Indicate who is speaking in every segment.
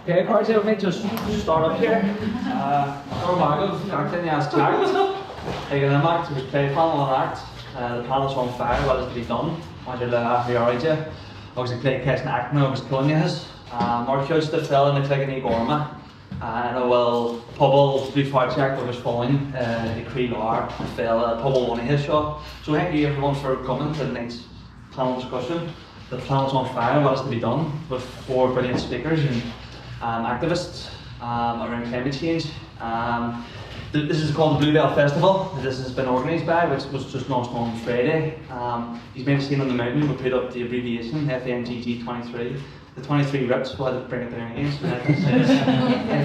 Speaker 1: Okay, Carty, let me just start up here. Gorma, Bealtaine as tagged. Iontach was Plé-phainéal neart. The planet's on fire, what is to be done? What are the aeráide? Agus cheisteanna aicme agus coilíneachas. Mar chuid de Féile na chloigíní Gorma. And well, Pobal Dlúthpháirtíocht agus Folláine, cheisteanna, Féile, Pobal seo. So thank you everyone for coming to the next panel discussion. The planet's on fire, what is to be done? With 4 brilliant speakers and activists around climate change. This is called the Bluebell Festival. This has been organised by, which was just launched on Friday. You may have seen on the mountain, we put up the abbreviation, FNGG23. The 23 rips, we'll have to bring it down again. So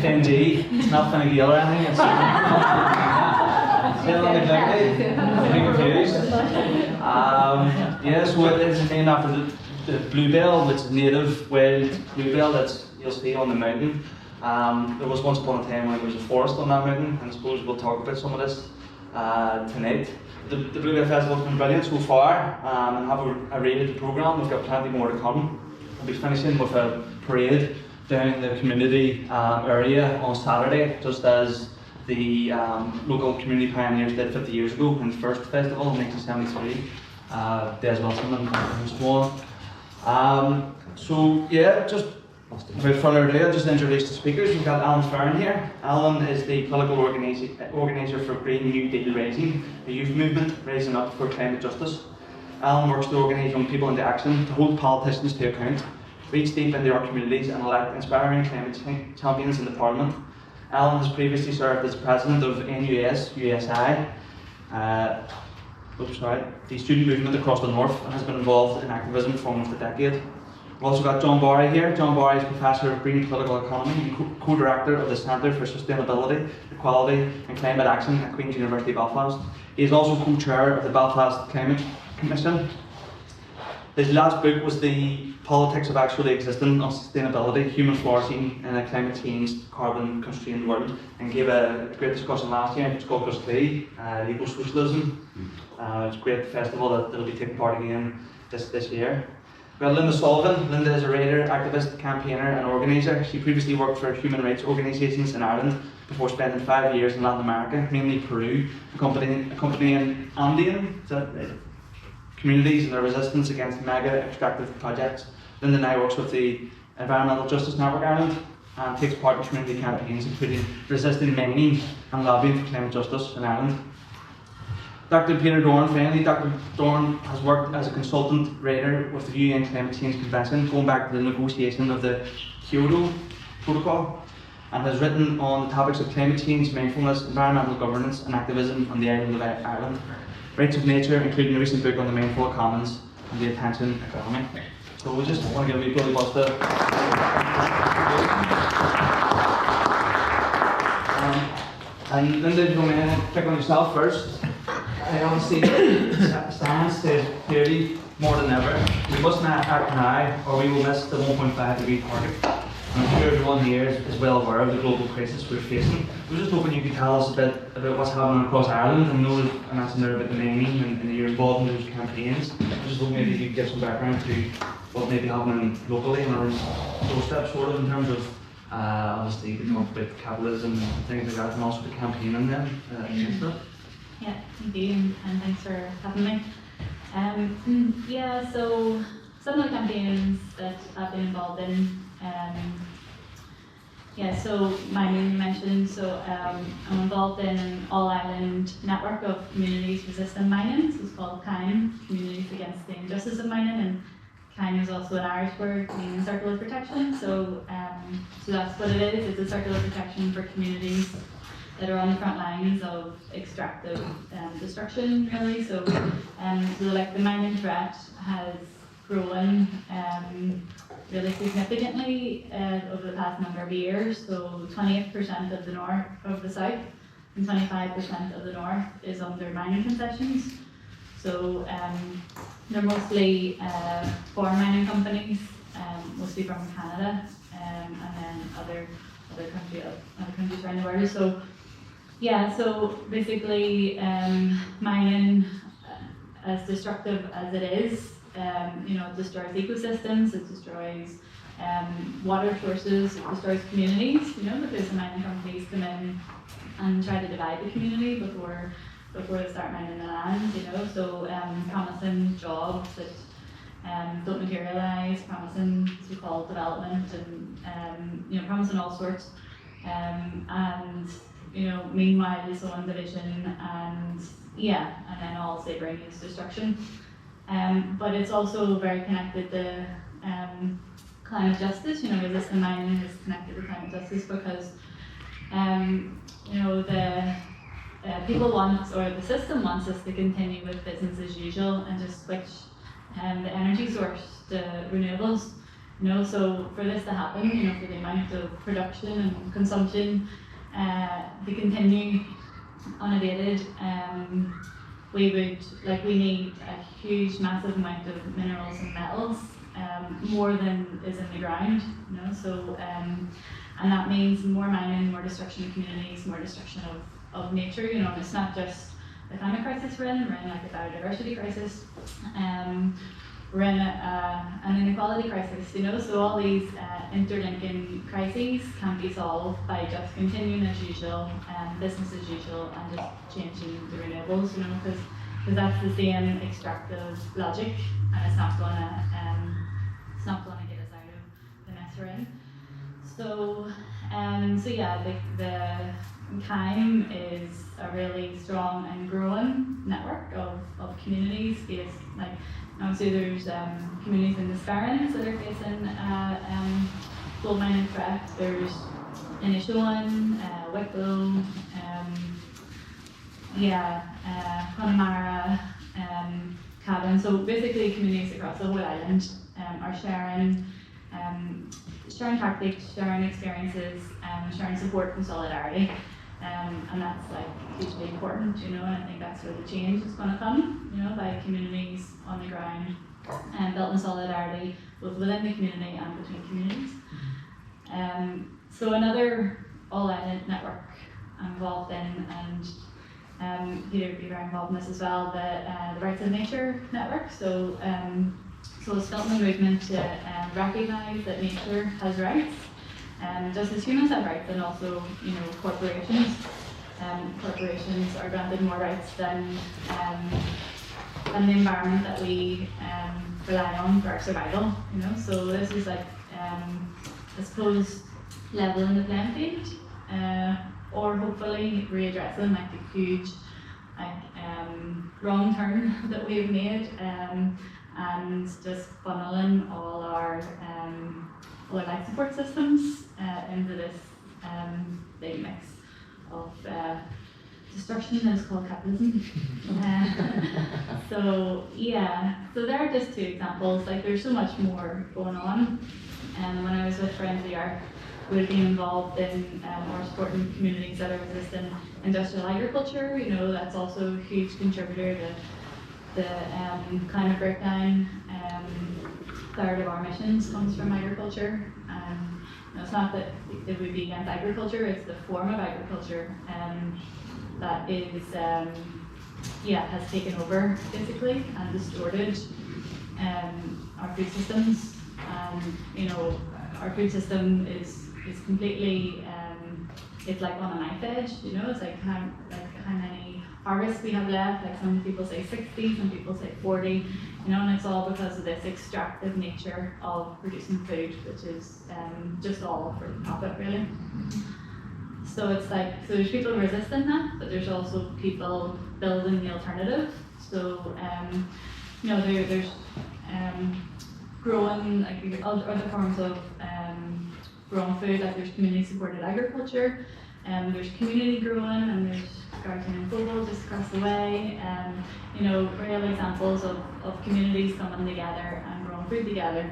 Speaker 1: FNG, it's not nGael or anything, it's still on the confused. Yeah, so it is named after the bluebell, which is native wild bluebell that you'll see on the mountain. There was once upon a time when there was a forest on that mountain, and I suppose we'll talk about some of this tonight. The Bluebell Festival has been brilliant so far, and have a rated programme. We've got plenty more to come. We'll be finishing with a parade down the community area on Saturday, just as the local community pioneers did 50 years ago in the first festival in 1973. Des Wilson and so on. So yeah, just without further ado, I'll just introduce the speakers. We've got Alan Fearon here. Alan is the political organiser for Green New Deal Rising, a youth movement raising up for climate justice. Alan works to organise young people into action, to hold politicians to account, reach deep into our communities and elect inspiring climate champions in the Parliament. Alan has previously served as president of NUS-USI, the student movement across the north, and has been involved in activism for almost a decade. We've also got John Barry here. John Barry is Professor of Green Political Economy and co-director of the Centre for Sustainability, Equality and Climate Action at Queen's University Belfast. He is also co-chair of the Belfast Climate Commission. His last book was The Politics of Actually Existing on Sustainability, Human Flourishing in a Climate Change, Carbon Constrained World, and gave a great discussion last year. It's called Legal Socialism. It's a great festival that will be taking part again this year. We have Lynda Sullivan. Lynda is a writer, activist, campaigner and organiser. She previously worked for human rights organisations in Ireland before spending 5 years in Latin America, mainly Peru, accompanying Andean communities in their resistance against mega extractive projects. Lynda now works with the Environmental Justice Network Ireland and takes part in community campaigns including resisting mining and lobbying for climate justice in Ireland. Dr. Peter Doran, finally, Dr. Doran has worked as a consultant writer with the UN Climate Change Convention, going back to the negotiation of the Kyoto Protocol, and has written on the topics of climate change, mindfulness, environmental governance and activism on the island of Ireland. Rights of nature, including a recent book on the mindful commons and the attention economy. So we just want to give a wee Billy Buster. And Lynda, if you want to pick on yourself first. I honestly, science says clearly more than ever, we must not act now or we will miss the 1.5 degree target. And I'm sure everyone here is well aware of the global crisis we're facing. I was just hoping you could tell us a bit about what's happening across Ireland. I know I mentioned there about the mining and you're involved in those campaigns. I was just hoping maybe you could give some background to what may be happening locally and our doorstep sort of in terms of obviously we talk about capitalism and things like that, and also the campaigning then against that.
Speaker 2: Yeah, thank you, and thanks for having me. Yeah, so some of the campaigns that I've been involved in, so mining you mentioned, so I'm involved in an all-island network of communities resisting mining, so it's called CAIM, Communities Against the Injustice of Mining, and CAIM is also an Irish word meaning circle of protection, so that's what it is. It's a circle of protection for communities that are on the front lines of extractive destruction, really. So like the mining threat has grown really significantly over the past number of years. So 28% of the north of the south and 25% of the north is under mining concessions. So they're mostly foreign mining companies, mostly from Canada, and then other countries around the world. So yeah, so basically mining, as destructive as it is, it destroys ecosystems, it destroys Water sources, it destroys communities, because the mining companies come in and try to divide the community before they start mining the land, so promising jobs that don't materialise, promising so-called development and promising all sorts, and meanwhile they sow division and then all they bring is destruction. But it's also very connected to climate justice. Resistant mining is connected to climate justice because the people want, or the system wants us to continue with business as usual and just switch the energy source to renewables. So for this to happen, for the amount of production and consumption to continue unabated, we need a huge, massive amount of minerals and metals, more than is in the ground. So and that means more mining, more destruction of communities, more destruction of nature. And it's not just the climate crisis we're in like a biodiversity crisis. We're in an inequality crisis, so all these interlinking crises can be solved by just continuing as usual, business as usual, and just changing the renewables, because that's the same extractive logic, and it's not gonna get us out of the mess we're in. So the CAIM is a really strong and growing network of communities based, obviously there's communities in the Fearon that are facing gold mining threat. There's Inishowen, Wicklow, Connemara, Cavan. So basically communities across the whole island are sharing tactics, sharing experiences, sharing support and solidarity. And that's hugely important, and I think that's where the change is going to come, by communities on the ground, and built in solidarity both within the community and between communities. So another all-island network I'm involved in, and Peter would be very involved in this as well, the Rights of Nature network. So it's built in the movement to recognise that nature has rights. Just as humans have rights, and also, corporations. Corporations are granted more rights than the environment that we rely on for our survival. So this is I suppose, leveling the playing field, or hopefully readdressing the huge wrong turn that we've made, and just funneling all our life support systems into this big mix of destruction that is called capitalism. So there are just two examples. There's so much more going on. And when I was with Friends of the Earth, we would be involved in or supporting communities that are resisting industrial agriculture. That's also a huge contributor to the climate breakdown. Third of our emissions comes from agriculture. It's not that it would be against agriculture, it's the form of agriculture that is, has taken over basically and distorted our food systems. Our food system is completely, it's on a knife edge, it's how many harvests we have left. Some people say 60, some people say 40, and it's all because of this extractive nature of producing food, which is just all for profit, really. So it's so there's people resisting that, but there's also people building the alternative. So there's growing other forms of growing food, there's community supported agriculture, there's community growing, and there's Bealtaine and Pobal just across the way. Real examples of communities coming together and growing food together,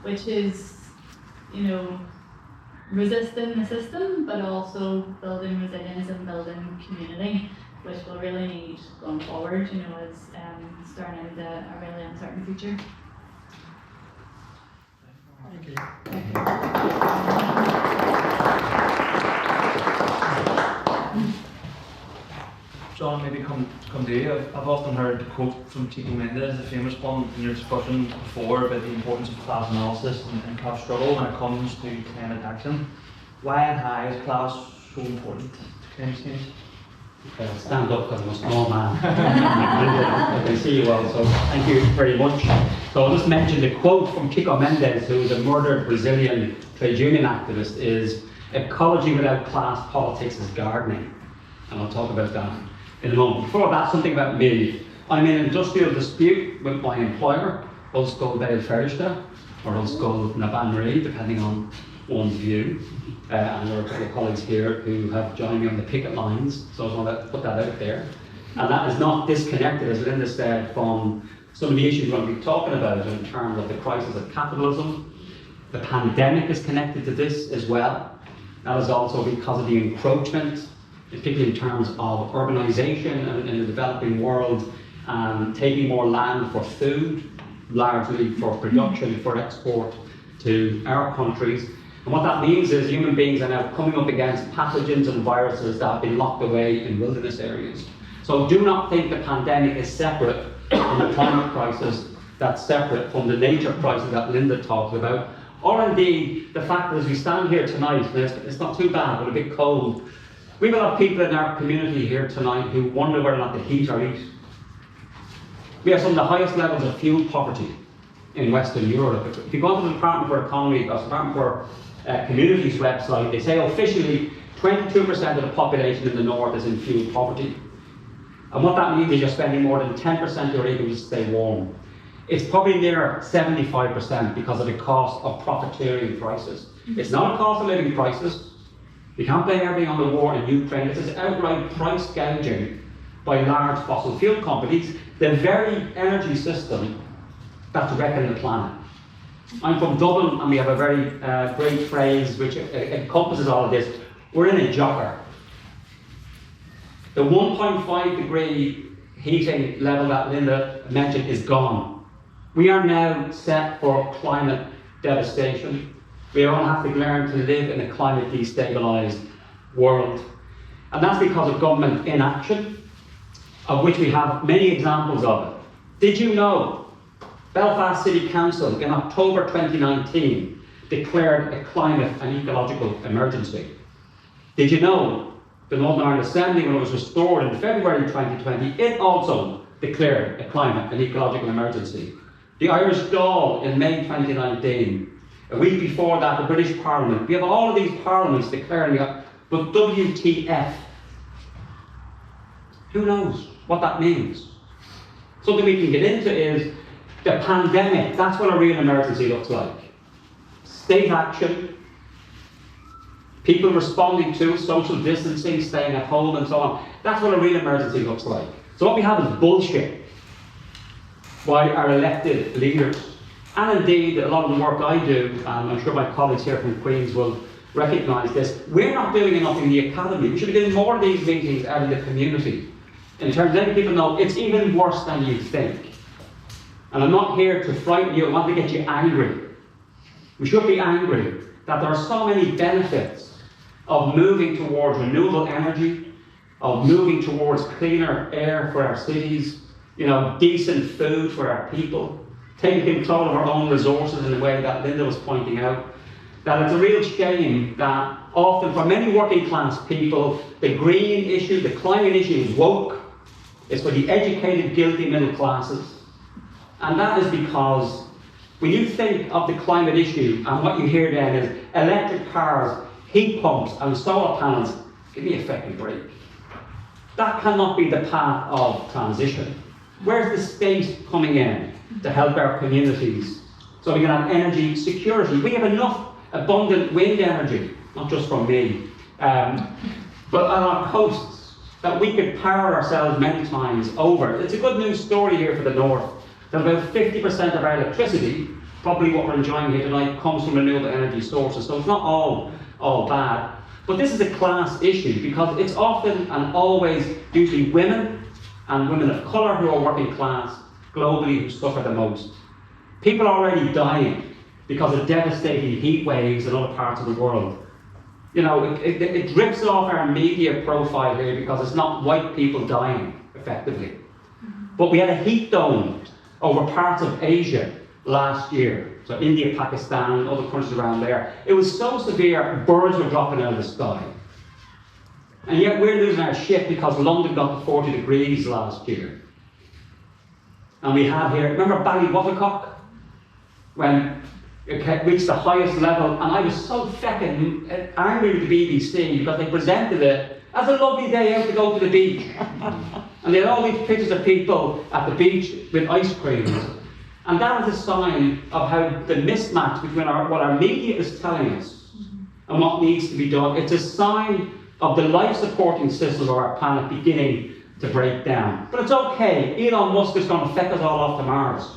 Speaker 2: which is, resisting the system, but also building resilience and building community, which we'll really need going forward, as starting into a really uncertain future.
Speaker 3: Thank you. John, maybe come
Speaker 1: come to you. I've often heard the quote from Chico Mendes, the famous one in your discussion before about the importance of class analysis and class struggle when it comes to climate action. Why and how is class so important to climate change?
Speaker 3: I'll stand up because I'm a small man. I can see you well, so thank you very much. So I'll just mention the quote from Chico Mendes, who is a murdered Brazilian trade union activist, is "Ecology without class politics is gardening." And I'll talk about that in a moment. Before that, something about me. I'm in an industrial dispute with my employer, Bluebell Festival, or Bluebell na Banmarí, depending on one's view. And there are a couple of colleagues here who have joined me on the picket lines, so I just want to put that out there. And that is not disconnected, as Lynda said, from some of the issues we're going to be talking about in terms of the crisis of capitalism. The pandemic is connected to this as well. That is also because of the encroachment, particularly in terms of urbanisation in the developing world, taking more land for food, largely for production, for export to our countries. And what that means is human beings are now coming up against pathogens and viruses that have been locked away in wilderness areas. So do not think the pandemic is separate from the climate crisis, that's separate from the nature crisis that Lynda talked about, or indeed the fact that as we stand here tonight, and it's not too bad, but a bit cold, we will have people in our community here tonight who wonder whether or not they heat or eat. We have some of the highest levels of fuel poverty in Western Europe. If you go to the Department for Economy, or Department for Communities website, they say officially 22% of the population in the north is in fuel poverty. And what that means is you're spending more than 10% of your income to stay warm. It's probably near 75% because of the cost of profiteering prices. It's not a cost of living crisis. You can't blame everything on the war in Ukraine. This is outright price gouging by large fossil fuel companies, the very energy system that's wrecking the planet. I'm from Dublin, and we have a very great phrase which encompasses all of this. We're in a jogger. The 1.5 degree heating level that Lynda mentioned is gone. We are now set for climate devastation. We all have to learn to live in a climate destabilised world. And that's because of government inaction, of which we have many examples of it. Did you know Belfast City Council in October 2019 declared a climate and ecological emergency? Did you know the Northern Ireland Assembly, when it was restored in February 2020, it also declared a climate and ecological emergency? The Irish Dáil in May 2019, a week before that, the British Parliament. We have all of these parliaments declaring it, but WTF? Who knows what that means? Something we can get into is the pandemic. That's what a real emergency looks like. State action, people responding to social distancing, staying at home and so on. That's what a real emergency looks like. So what we have is bullshit by our elected leaders. And indeed, a lot of the work I do, and I'm sure my colleagues here from Queen's will recognise this, we're not doing enough in the academy. We should be doing more of these meetings out in the community, in terms of letting people know it's even worse than you think. And I'm not here to frighten you, I want to get you angry. We should be angry that there are so many benefits of moving towards renewable energy, of moving towards cleaner air for our cities, decent food for our people, taking control of our own resources in the way that Lynda was pointing out, that it's a real shame that often for many working class people, the green issue, the climate issue is woke. It's for the educated, guilty middle classes. And that is because when you think of the climate issue and what you hear then is electric cars, heat pumps and solar panels, give me a fucking break. That cannot be the path of transition. Where's the state coming in to help our communities so we can have energy security? We have enough abundant wind energy, not just from me, but on our coasts, that we could power ourselves many times over. It's a good news story here for the north, that about 50% of our electricity, probably what we're enjoying here tonight, comes from renewable energy sources. So it's not all bad. But this is a class issue because it's often and always usually women and women of colour who are working class globally who suffer the most. People are already dying because of devastating heat waves in other parts of the world. It drips off our media profile here because it's not white people dying. effectively. But we had a heat dome over parts of Asia last year. So India, Pakistan, other countries around there. It was so severe, birds were dropping out of the sky. And yet we're losing our shit because London got to 40 degrees last year. And we have here, remember Ballywoodcock? When it reached the highest level, and I was so fucking angry with the BBC because they presented it as a lovely day out to go to the beach. And they had all these pictures of people at the beach with ice cream. And that is a sign of how the mismatch between what our media is telling us and what needs to be done. It's a sign of the life-supporting system of our planet beginning to break down. But it's okay. Elon Musk is going to feck us all off to Mars.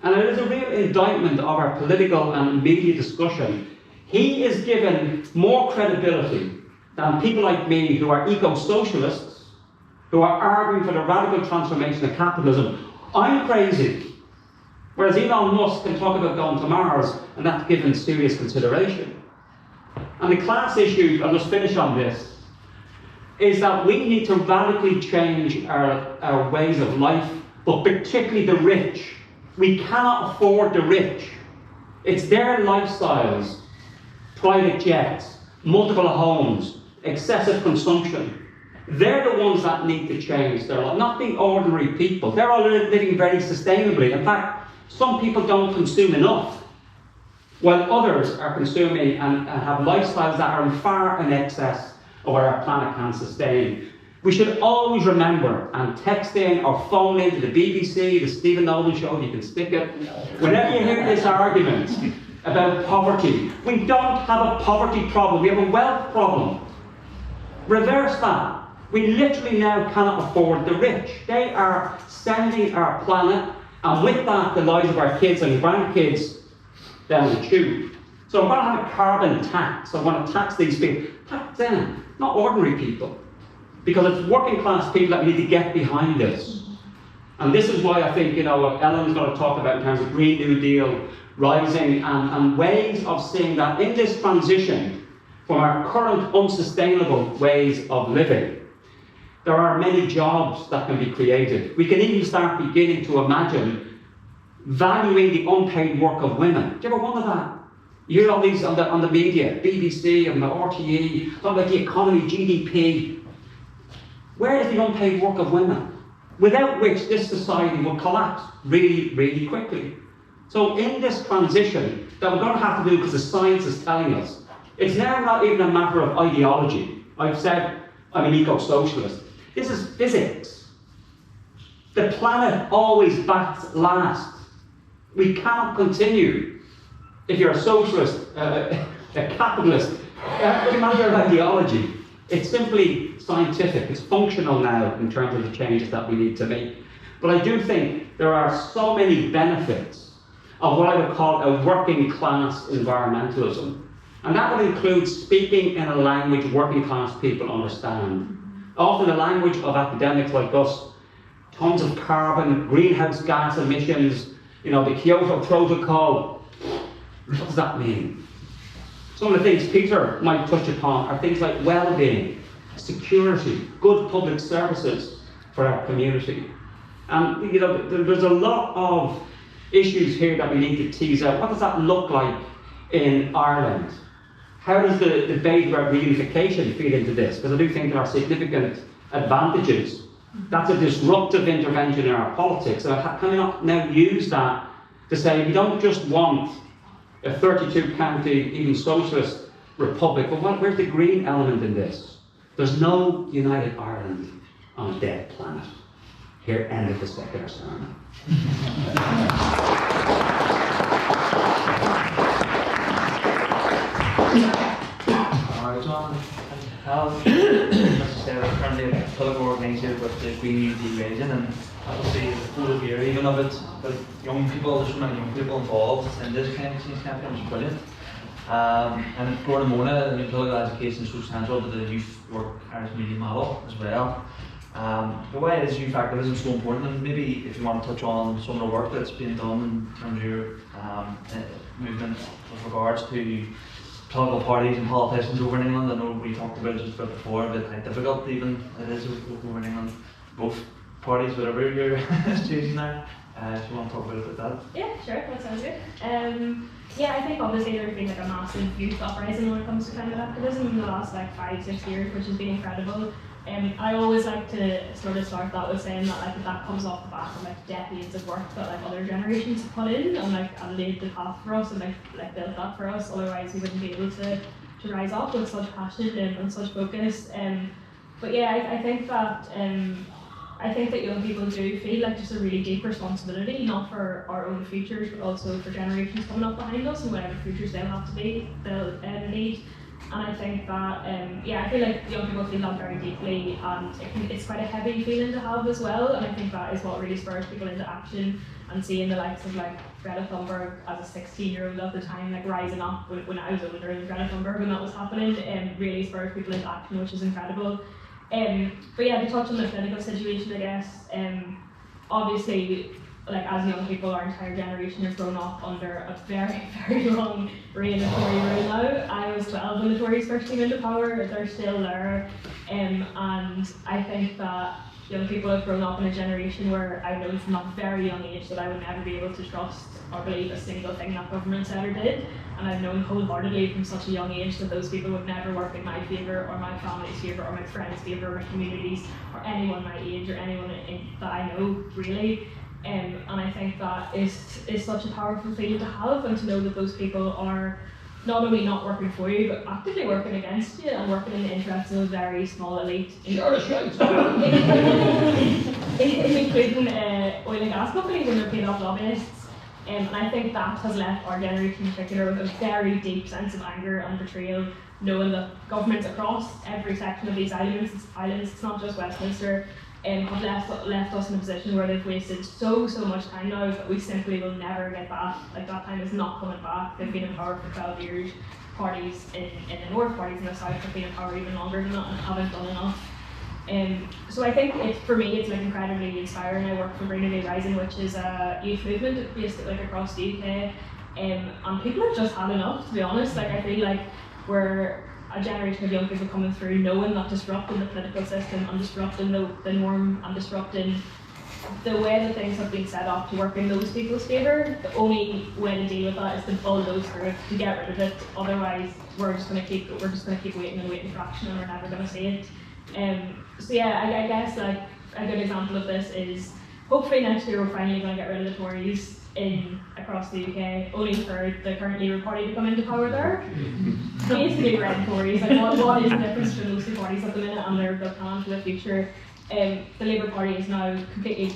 Speaker 3: And it is a real indictment of our political and media discussion. He is given more credibility than people like me who are eco-socialists, who are arguing for the radical transformation of capitalism. I'm crazy. Whereas Elon Musk can talk about going to Mars, and that's given serious consideration. And the class issue, I'll just finish on this, is that we need to radically change our ways of life, but particularly the rich. We cannot afford the rich. It's their lifestyles, private jets, multiple homes, excessive consumption. They're the ones that need to change their life, not the ordinary people. They're all living very sustainably. In fact, some people don't consume enough, while others are consuming and have lifestyles that are far in excess of what our planet can sustain. We should always remember, and text in or phone in to the BBC, the Stephen Nolan show, you can stick it. Whenever you hear this argument about poverty, we don't have a poverty problem, we have a wealth problem. Reverse that. We literally now cannot afford the rich. They are sending our planet, and with that, the lives of our kids and grandkids down the tube. So I'm going to have a carbon tax. I want to tax these people. Tax them, not ordinary people. Because it's working class people that we need to get behind this. And this is why I think, what Ellen's going to talk about in terms of Green New Deal, rising, and ways of seeing that in this transition from our current unsustainable ways of living, there are many jobs that can be created. We can even start beginning to imagine valuing the unpaid work of women. Do you ever wonder that? You hear all these on the media, BBC and the RTE, talking about the economy, GDP. Where is the unpaid work of women? Without which this society will collapse really, really quickly. So in this transition that we're going to have to do, because the science is telling us, it's now not even a matter of ideology. I've said I'm an eco-socialist. This is physics. The planet always bats last. We cannot continue. If you're a socialist, a capitalist, it doesn't matter your ideology. It's simply scientific, it's functional now in terms of the changes that we need to make. But I do think there are so many benefits of what I would call a working class environmentalism. And that would include speaking in a language working class people understand. Often the language of academics like us, tons of carbon, greenhouse gas emissions, the Kyoto Protocol. What does that mean? Some of the things Peter might touch upon are things like well-being, security, good public services for our community. And there's a lot of issues here that we need to tease out. What does that look like in Ireland? How does the debate about reunification feed into this? Because I do think there are significant advantages. That's a disruptive intervention in our politics. So can we not now use that to say we don't just want a 32-county, even socialist republic, but where's the green element in this? There's no united Ireland on a dead planet. Here ended the secular sermon.
Speaker 1: Alright, John, as I currently a political organisation with the Green New Deal region, and obviously the full year even of it, with young people, there's so many young people involved in this kind of change campaign, which is brilliant. And for the Mona, the political education is so central to the youth work Irish media model as well. Why is youth activism so important? And maybe if you want to touch on some of the work that's being done in terms of your movement with regards to political parties and politicians over in England. I know we talked about it just before, but how difficult even it is over in England. both parties, whatever you're choosing there. If you want to talk a bit about that.
Speaker 4: Yeah, sure, that sounds good. Yeah, I think obviously there's been like a massive youth uprising when it comes to climate activism in the last like 5-6 years, which has been incredible. I always like to sort of start that with saying that like that comes off the back of like decades of work that like other generations have put in and laid the path for us and like built that for us. Otherwise, we wouldn't be able to rise up with such passion and such focus. But yeah, I think that young people do feel like just a really deep responsibility, not for our own futures, but also for generations coming up behind us and whatever futures they'll have to be, they'll need. And I think that, yeah, I feel like young people feel that very deeply, and it's quite a heavy feeling to have as well. And I think that is what really spurs people into action. And seeing the likes of like Greta Thunberg as a 16-year-old at the time, like rising up when I was older than Greta Thunberg when that was happening, really spurs people into action, which is incredible. But yeah, to touch on the political situation, I guess, obviously, like as young people, our entire generation has grown up under a very, very long reign of Tory rule now. I was 12 when the Tories first came into power, they're still there, and I think that young people have grown up in a generation where I know from a very young age that I would never be able to trust or believe a single thing that government said or did. And I've known wholeheartedly from such a young age that those people would never work in my favour or my family's favour or my friends' favour or my communities or anyone my age or anyone that I know really. And I think that is such a powerful feeling to have, and to know that those people are not only not working for you, but actively working against you and working in the interests of a very small elite, including oil and gas companies and their paid off lobbyists. And I think that has left our generation in particular with a very deep sense of anger and betrayal, knowing that governments across every section of these islands, it's not just Westminster, have left us in a position where they've wasted so much time now that we simply will never get back. Like that time is not coming back. They've been in power for 12 years. Parties in the north, parties in the south have been in power even longer than that and haven't done enough. So I think for me it's like incredibly inspiring. I work for Green Day Rising, which is a youth movement based like across the UK, and people have just had enough, to be honest. Like I feel like we're a generation of young people coming through knowing that disrupting the political system and disrupting the norm and disrupting the way that things have been set up to work in those people's favour, the only way to deal with that is to bulldoze through it, to get rid of it. Otherwise we're just gonna keep waiting for action and we're never gonna see it. So yeah, I guess like a good example of this is hopefully next year we're finally gonna get rid of the Tories across the UK, only for the current Labour Party to come into power there. Basically red Tories, like what is the difference between those two parties at the minute and their plan for the future? The Labour Party is now completely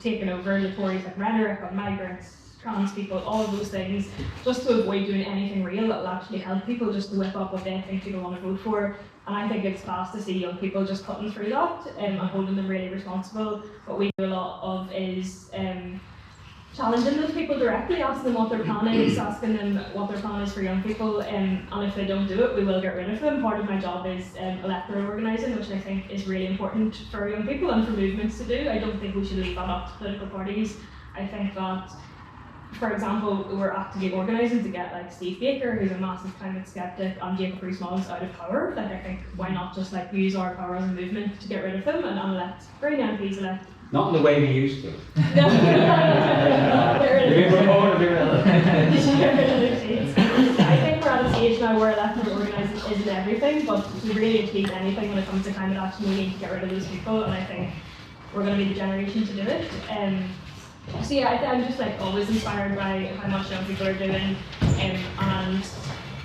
Speaker 4: taken over the Tories like rhetoric on migrants, trans people, all of those things, just to avoid doing anything real that will actually help people, just to whip up what they think people want to vote for. And I think it's fast to see young people just cutting through that and holding them really responsible. What we do a lot of is challenging those people directly, asking them what their plan is, asking them what their plan is for young people, and if they don't do it, we will get rid of them. Part of my job is electoral organising, which I think is really important for young people and for movements to do. I don't think we should leave that up to political parties. I think that, for example, we're actively organising to get like Steve Baker, who's a massive climate skeptic, and Jacob Rees-Mogg out of power. Like I think why not just like use our power as a movement to get rid of them and elect great MPs, elect.
Speaker 3: Not in the way we used to.
Speaker 4: I think we're at a stage now where electoral organising isn't everything, but to really achieve anything when it comes to climate action, we need to get rid of those people, and I think we're going to be the generation to do it. So yeah, I'm just like always inspired by how much young people are doing, and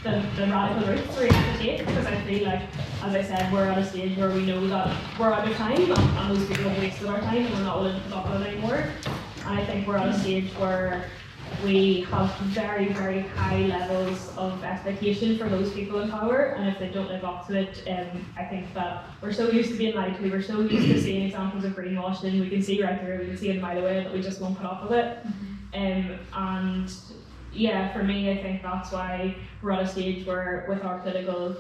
Speaker 4: the radical routes we have to take, because I feel like, as I said, we're at a stage where we know that we're out of time and those people have wasted our time and we're not willing to put up with it anymore. And I think we're at a stage where we have very, very high levels of expectation for those people in power, and if they don't live up to it, I think that we're so used to being lied to, we're so used to seeing examples of greenwashing, we can see right through, we can see it a mile away, that we just won't put up with it. And yeah, for me, I think that's why we're at a stage where with our political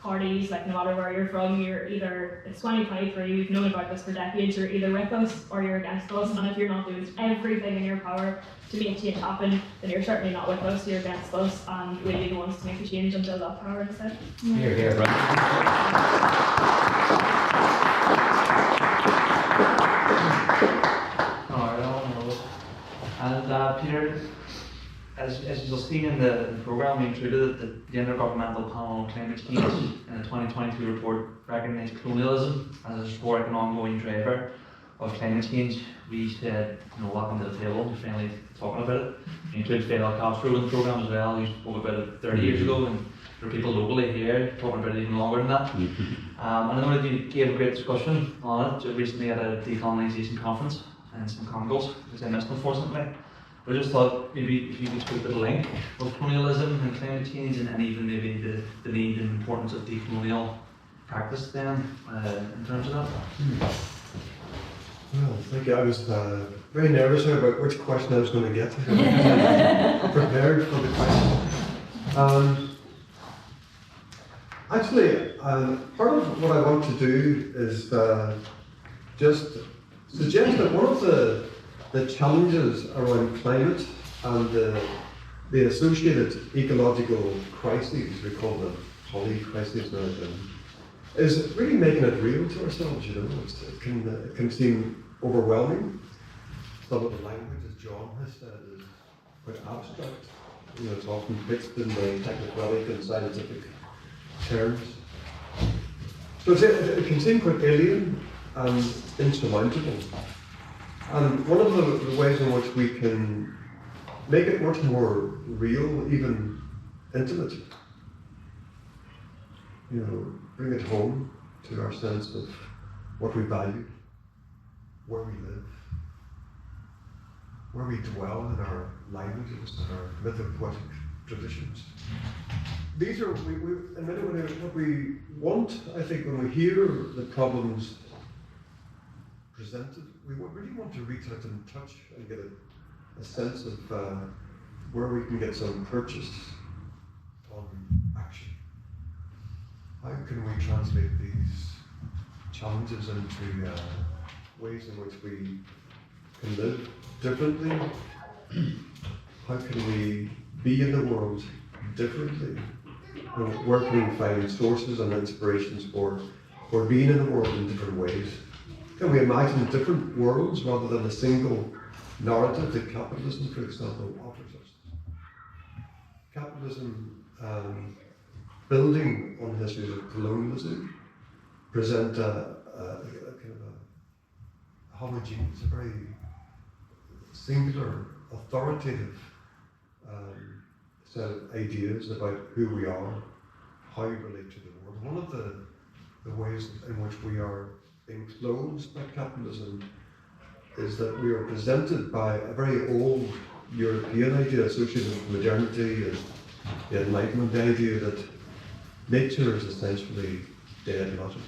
Speaker 4: parties, like no matter where you're from, you're either, it's 2023, we've known about this for decades, you're either with us or you're against us, and if you're not doing everything in your power to make change happen, then you're certainly not with us, you're against us, and we'll be the ones to make the change until that power is set.
Speaker 3: Here, right.
Speaker 1: Peter, as you'll see in the programme, we included that the Intergovernmental Panel on Climate Change in the 2022 report recognised colonialism as a historic and ongoing driver of climate change. We said, welcome to the table, we're finally talking about it. We included Féile in the programme as well, who spoke about it 30 years ago, and there are people locally here talking about it even longer than that. And I know that you gave a great discussion on it recently at a decolonisation conference in St Congos, which I missed unfortunately. But I just thought maybe if you could speak to the link of colonialism and climate change, and even maybe the need and importance of decolonial practice then in terms of that.
Speaker 5: Well, thank you. I was very nervous about which question I was going to get. Prepared for the question. Actually, part of what I want to do is just suggest that one of the challenges around climate and the associated ecological crises, we call them crises now, is really making it real to ourselves. It can seem overwhelming. Some of the language, as John has said, is quite abstract. It's often fixed in the technocratic and scientific terms. So it can seem quite alien and insurmountable. And one of the ways in which we can make it much more real, even intimate, bring it home to our sense of what we value, where we live, where we dwell in our languages and our mythopoetic traditions. These are, in many ways, what we want, I think, when we hear the problems presented. We really want to reach out and touch and get a sense of where we can get some purchase on action. How can we translate these challenges into ways in which we can live differently? How can we be in the world differently? And where can we find sources and inspirations for being in the world in different ways? Can we imagine different worlds rather than a single narrative that capitalism, for example, offers us? Capitalism, building on histories of colonialism, present a kind of a homogeneous, a very singular, authoritative set of ideas about who we are, how we relate to the world. One of the ways in which we are enclosed by capitalism is that we are presented by a very old European idea associated with modernity and the Enlightenment, the idea that nature is essentially dead matter,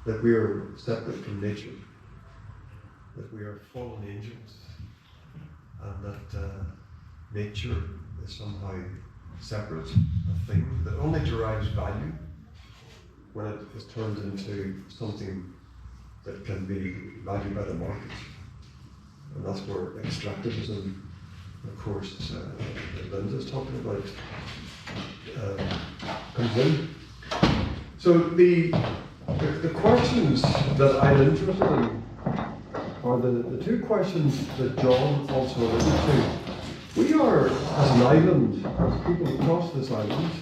Speaker 5: that we are separate from nature, that we are fallen angels, and that nature is somehow separate, a thing that only derives value when it is turned into something that can be valued by the market. And that's where extractivism, of course, that Lynda is talking about, comes in. So the questions that I'm interested in are the two questions that John also alluded to. We are, as an island, as people across this island,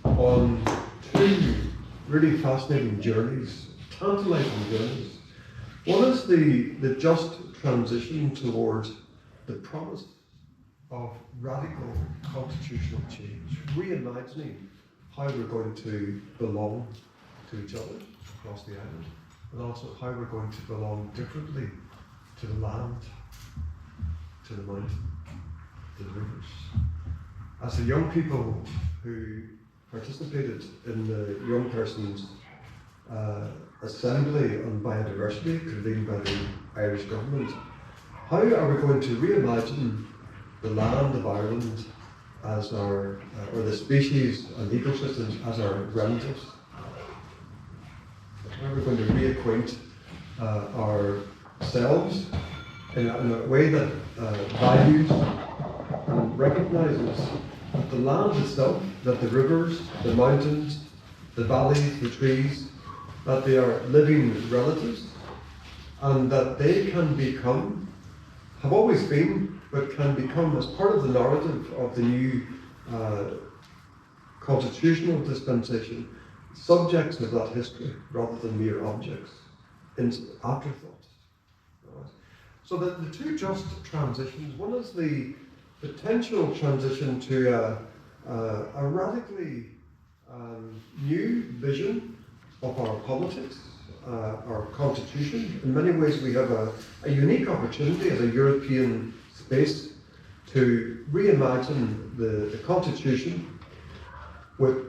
Speaker 5: on two really fascinating journeys, tantalizing journeys. One is the just transition towards the promise of radical constitutional change, reimagining how we're going to belong to each other across the island, but also how we're going to belong differently to the land, to the mountain, to the rivers. As the young people who participated in the Young Persons Assembly on Biodiversity, convened by the Irish government, how are we going to reimagine the land of Ireland as our, or the species and ecosystems as our relatives? How are we going to reacquaint ourselves in a way that values and recognizes that the land itself, that the rivers, the mountains, the valleys, the trees, that they are living relatives, and that they can become have always been, but can become, as part of the narrative of the new constitutional dispensation, subjects of that history rather than mere objects, in afterthoughts. Right? So that the two just transitions, one is the potential transition to a radically new vision of our politics, our constitution. In many ways we have a unique opportunity as a European space to reimagine the constitution with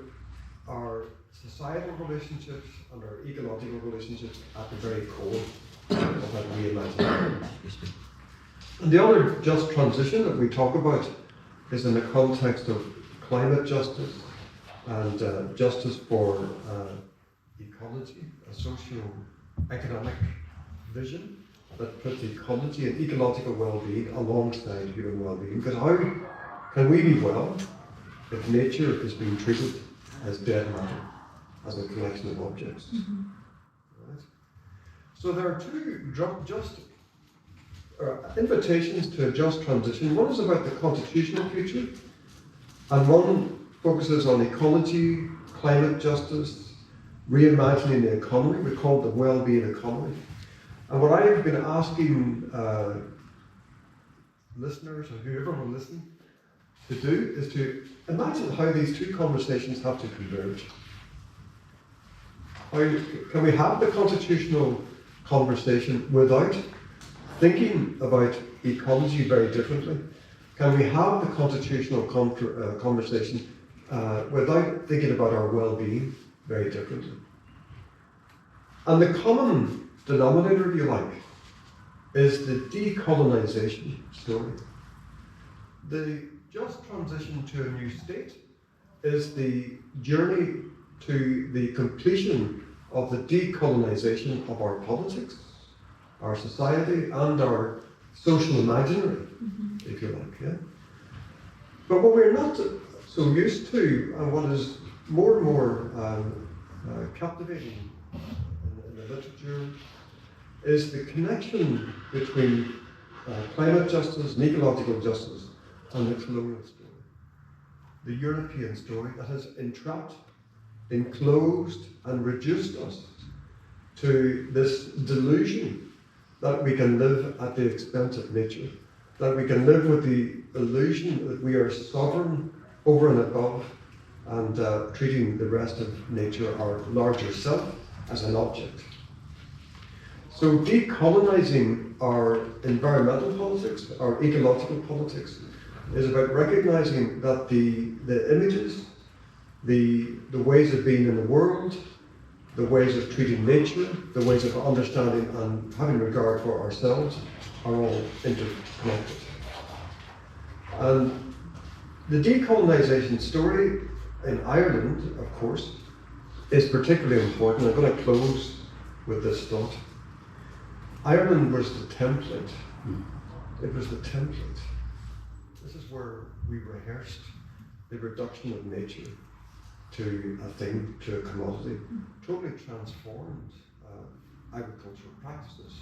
Speaker 5: our societal relationships and our ecological relationships at the very core of that reimagining. And the other just transition that we talk about is in the context of climate justice and justice for ecology, a socio-economic vision that puts ecology and ecological well-being alongside human well-being. Because how can we be well if nature is being treated as dead matter, as a collection of objects? Right? So there are two invitations to a just transition. One is about the constitutional future, and one focuses on ecology, climate justice, reimagining the economy. We call it the well-being economy. And what I have been asking listeners or whoever will listen to do is to imagine how these two conversations have to converge. How can we have the constitutional conversation without thinking about ecology very differently? Can we have the constitutional conversation without thinking about our well-being very differently? And the common denominator, if you like, is the decolonisation story. The just transition to a new state is the journey to the completion of the decolonisation of our politics, our society, and our social imaginary, if you like. Yeah? But what we're not so used to, and what is more and more captivating in the literature, is the connection between climate justice and ecological justice and the colonial story, the European story that has entrapped, enclosed, and reduced us to this delusion that we can live at the expense of nature, that we can live with the illusion that we are sovereign over and above, and treating the rest of nature, our larger self, as an object. So decolonising our environmental politics, our ecological politics, is about recognising that the images, the ways of being in the world, the ways of treating nature, the ways of understanding and having regard for ourselves are all interconnected. And the decolonisation story in Ireland, of course, is particularly important. I'm going to close with this thought. Ireland was the template. It was the template. This is where we rehearsed the reduction of nature to a thing, to a commodity, totally transformed agricultural practices.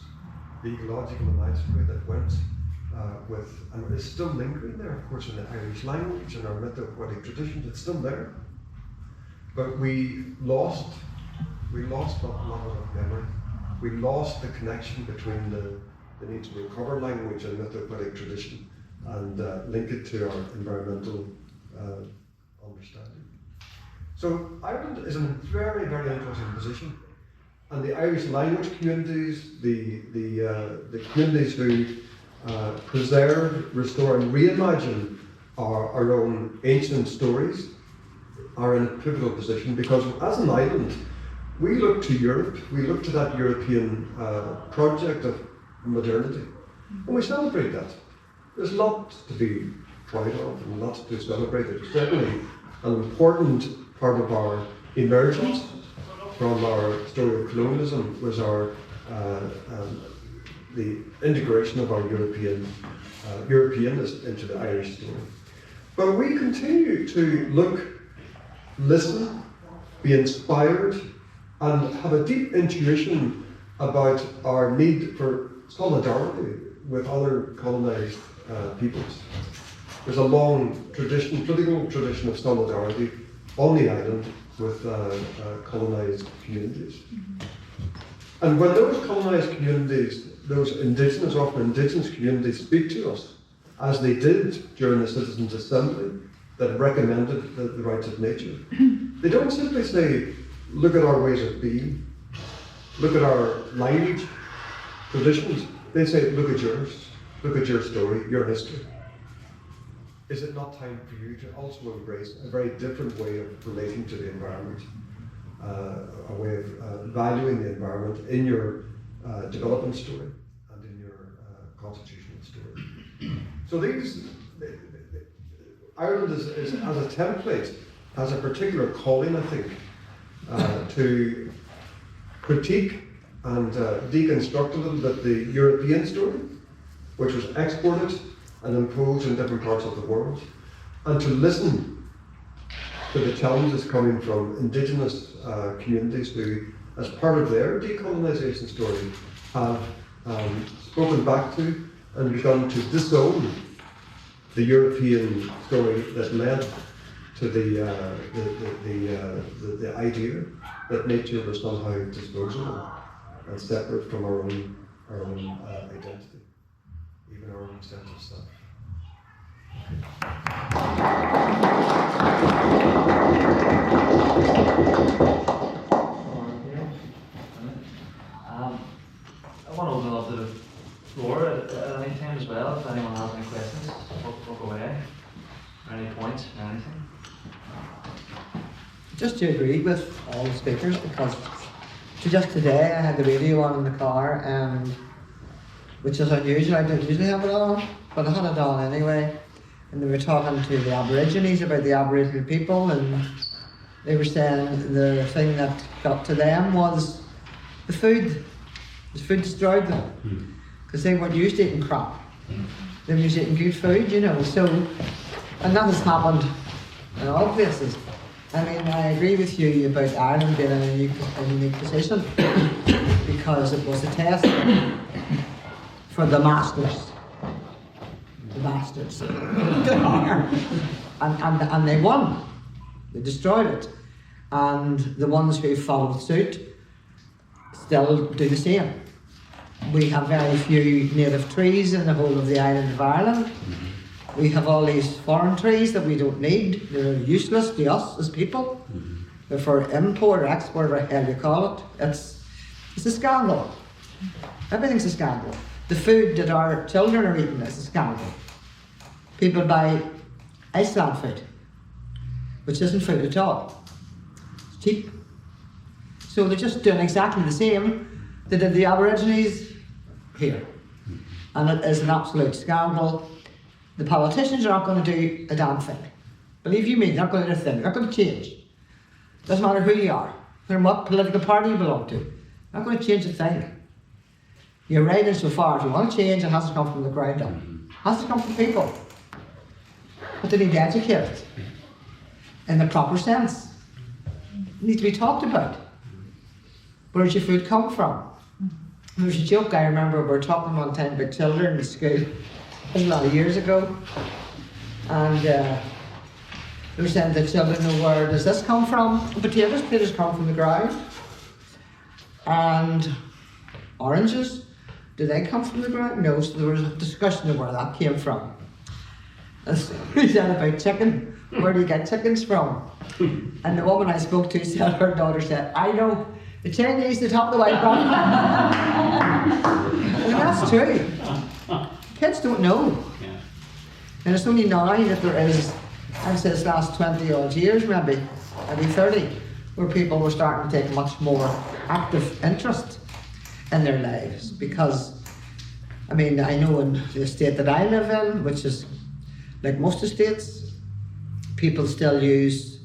Speaker 5: The ecological imaginary that went with, and is still lingering there, of course, in the Irish language and our mythopoetic traditions, it's still there. But we lost that level of memory. We lost the connection between the need to recover language and mythopoetic tradition and link it to our environmental understanding. So Ireland is in a very, very interesting position, and the Irish language communities, the communities who preserve, restore, and reimagine our own ancient stories are in a pivotal position, because as an island, we look to Europe, we look to that European project of modernity, and we celebrate that. There's lots to be proud of and lots to celebrate. It's certainly an important part of our emergence from our story of colonialism was our the integration of our Europeanness into the Irish story. But we continue to look, listen, be inspired, and have a deep intuition about our need for solidarity with other colonised peoples. There's a long tradition, political tradition of solidarity on the island with colonised communities. And when those colonised communities, those indigenous, often indigenous communities, speak to us, as they did during the Citizens' Assembly that recommended the rights of nature, they don't simply say, look at our ways of being, look at our language, traditions. They say, look at yours, look at your story, your history. Is it not time for you to also embrace a very different way of relating to the environment, a way of valuing the environment in your development story and in your constitutional story? So Ireland is, as a template, has a particular calling, I think, to critique and deconstruct a little bit the European story, which was exported and imposed in different parts of the world, and to listen to the challenges coming from indigenous communities who, as part of their decolonisation story, have spoken back to and begun to disown the European story that led to the idea that nature was somehow disposable and separate from our own identity, even our own sense of self.
Speaker 1: I want to open up to the floor at any time as well. If anyone has any questions, walk away. Or any points or anything.
Speaker 6: Just to agree with all the speakers, because just today I had the radio on in the car, and which is unusual. I don't usually have it on, but I had it on anyway. And they were talking to the Aborigines about the Aboriginal people, and they were saying the thing that got to them was the food. The food destroyed them, because they weren't used to eating crap. They were used to eating good food, you know. So, and that has happened in all places. I mean, I agree with you about Ireland being in a unique position, because it was a test for the masters. The bastards. and they won. They destroyed it. And the ones who followed suit still do the same. We have very few native trees in the whole of the island of Ireland. We have all these foreign trees that we don't need. They're useless to us as people. They're for import or export, or however you call it. It's a scandal. Everything's a scandal. The food that our children are eating is a scandal. People buy Iceland food, which isn't food at all. It's cheap. So they're just doing exactly the same they did the Aborigines here. And it is an absolute scandal. The politicians are not going to do a damn thing. Believe you me, they're not going to do a thing. They're not going to change. Doesn't matter who you are, or what political party you belong to. They're not going to change a thing. You're right in so far. If you want to change, it has to come from the ground up. It has to come from people. But they need to educate it in the proper sense. It needs to be talked about. Where does your food come from? There was a joke I remember, we were talking one time about children in school. It was a lot of years ago. And they were saying to the children, where does this come from? Potatoes. Potatoes come from the ground. And oranges, do they come from the ground? No, so there was a discussion of where that came from. And so we said about chicken, where do you get chickens from? And the woman I spoke to said, her daughter said, I know, the Chinese, they top the white brown. And that's true. Kids don't know. And it's only now that there is, I'd say this last 20 odd years maybe 30, where people were starting to take much more active interest in their lives. Because, I mean, I know in the estate that I live in, which is like most estates, people still use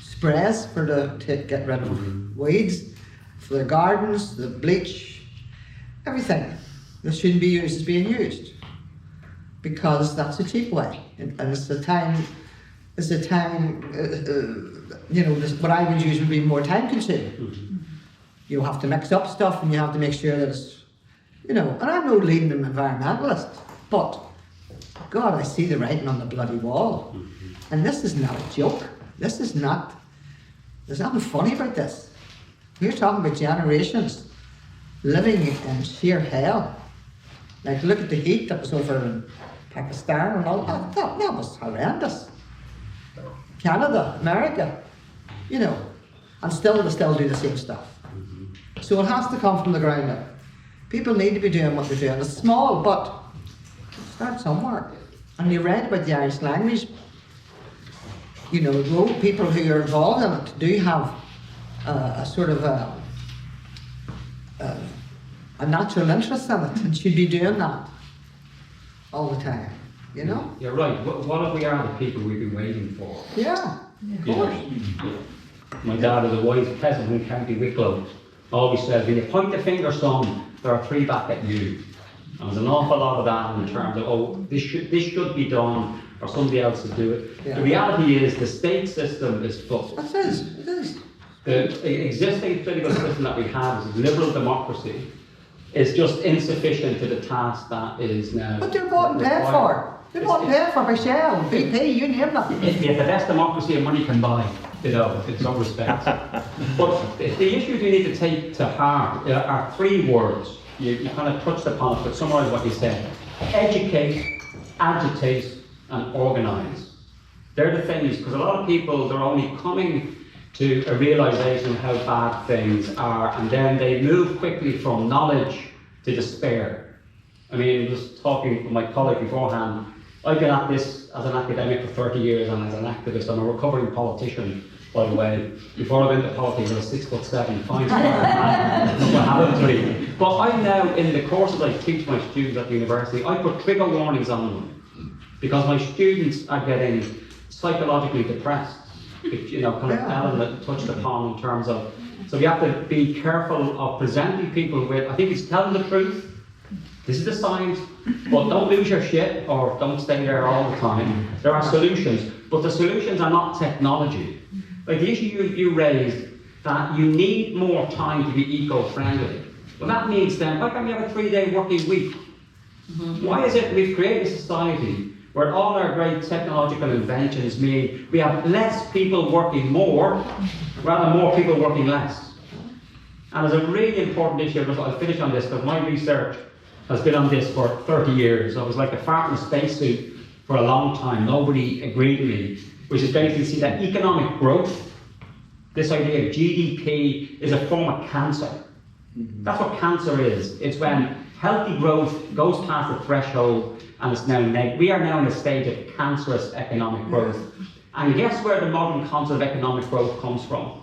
Speaker 6: sprays to get rid of weeds, for their gardens, the bleach, everything that shouldn't be used is being used. Because that's a cheap way, and it's a time, you know, what I would use would be more time consuming. You have to mix up stuff, and you have to make sure that it's You know, and I'm no leading environmentalist, but God, I see the writing on the bloody wall. And this is not a joke. This is not, there's nothing funny about this. You're talking about generations living in sheer hell. Like, look at the heat that was over in Pakistan and all that. That was horrendous. Canada, America, you know, and they still do the same stuff. So it has to come from the ground up. People need to be doing what they're doing. It's small, but start somewhere. And you read about the Irish language. You know, people who are involved in it do have a sort of a natural interest in it and should be doing that all the time, you know?
Speaker 3: You're right. What if we are the people we've been waiting for?
Speaker 6: Yeah, of course.
Speaker 3: My dad is a wise peasant in County Wicklow. Always said, when you point the finger, son, there are 3 back at you. And there's an awful lot of that in terms of, oh, this should be done, or somebody else will do it.
Speaker 6: Yeah.
Speaker 3: The reality is the state system is fucked.
Speaker 6: It is.
Speaker 3: The existing political system that we have is liberal democracy. Is just insufficient to the task that is now.
Speaker 6: But they're bought and paid for. They're bought and paid for by Shell, BP, you name them.
Speaker 3: It's the best democracy money can buy, you know, in some respects. But the issues we need to take to heart are 3 words. You kind of touched upon it, but summarise what you said. Educate, agitate, and organise. They're the things, because a lot of people, they're only coming to a realisation of how bad things are, and then they move quickly from knowledge to despair. I mean, just talking with my colleague beforehand, I've been at this as an academic for 30 years and as an activist. I'm a recovering politician, by the way. Before I went into politics, I was 6'7", fine square man. What happened to me? But I'm now, in the courses I teach my students at the university, I put trigger warnings on them because my students are getting psychologically depressed. You know, kind of element touched upon in terms of, so we have to be careful of presenting people with, I think it's telling the truth, this is the science, but don't lose your shit or don't stay there all the time. There are solutions, but the solutions are not technology. Like the issue you raised, that you need more time to be eco-friendly. Well, that means then, why can't we have a 3-day working week? Why is it we've created a society where all our great technological inventions mean we have less people working more, rather than more people working less? And it's a really important issue. I'll finish on this because my research has been on this for 30 years. I was like a fart in a spacesuit for a long time. Nobody agreed with me, which is basically see that economic growth, this idea of GDP, is a form of cancer. That's what cancer is. It's when healthy growth goes past the threshold and it's now we are now in a stage of cancerous economic growth. And guess where the modern concept of economic growth comes from?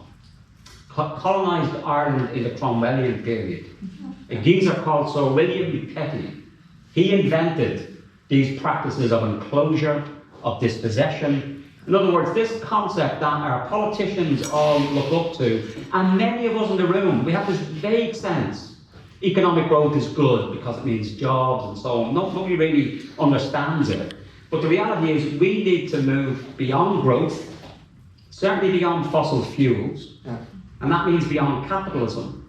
Speaker 3: Colonised Ireland in the Cromwellian period. A geezer called Sir William Petty. He invented these practices of enclosure, of dispossession. In other words, this concept that our politicians all look up to, and many of us in the room, we have this vague sense. Economic growth is good because it means jobs and so on. Nobody really understands it. But the reality is we need to move beyond growth, certainly beyond fossil fuels, and that means beyond capitalism.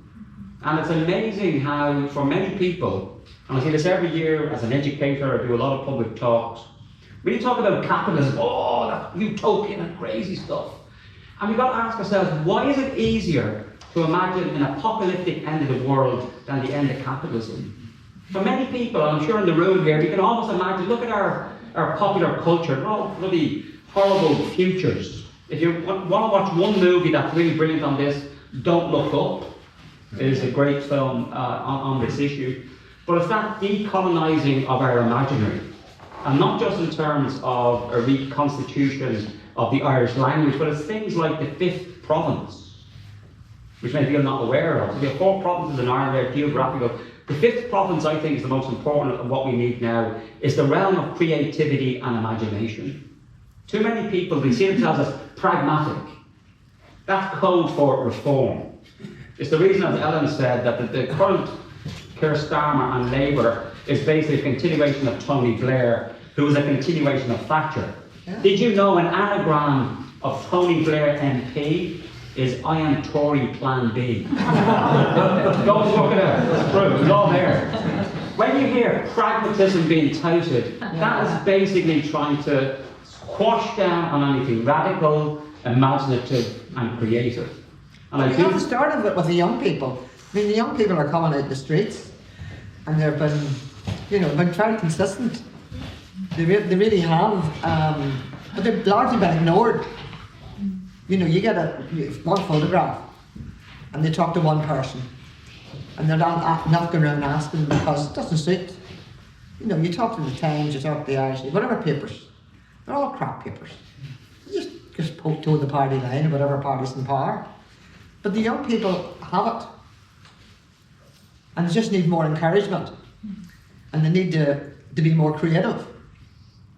Speaker 3: And it's amazing how, for many people, and I see this every year as an educator, I do a lot of public talks, when you talk about capitalism, oh, that utopian and crazy stuff. And we've got to ask ourselves, why is it easier to imagine an apocalyptic end of the world than the end of capitalism? For many people, I'm sure in the room here, we can almost imagine, look at our popular culture, they're all bloody horrible futures. If you want to watch one movie that's really brilliant on this, Don't Look Up. It is a great film on this issue. But it's that decolonising of our imaginary. And not just in terms of a reconstitution of the Irish language, but it's things like the 5th province, which many people are not aware of. So we have 4 provinces in Ireland, they're geographical. The 5th province, I think, is the most important of what we need now, is the realm of creativity and imagination. Too many people, they see themselves as pragmatic. That's code for reform. It's the reason, as Ellen said, that the current Keir Starmer and Labour is basically a continuation of Tony Blair, who was a continuation of Thatcher. Yeah. Did you know an anagram of Tony Blair MP is I am Tory Plan B. Go and look it out. That's true. It's all there. When you hear pragmatism being touted, that is basically trying to quash down on anything radical, imaginative, and creative. And
Speaker 6: You have to start of it with the young people. I mean, the young people are coming out the streets, and they've been, been very consistent. They really have, but they've largely been ignored. You get one photograph, and they talk to one person, and they're not going around asking because it doesn't suit. You talk to the Times, you talk to the Irish, whatever papers, they're all crap papers. You just poke to the party line, whatever party's in power. But the young people have it, and they just need more encouragement, and they need to be more creative.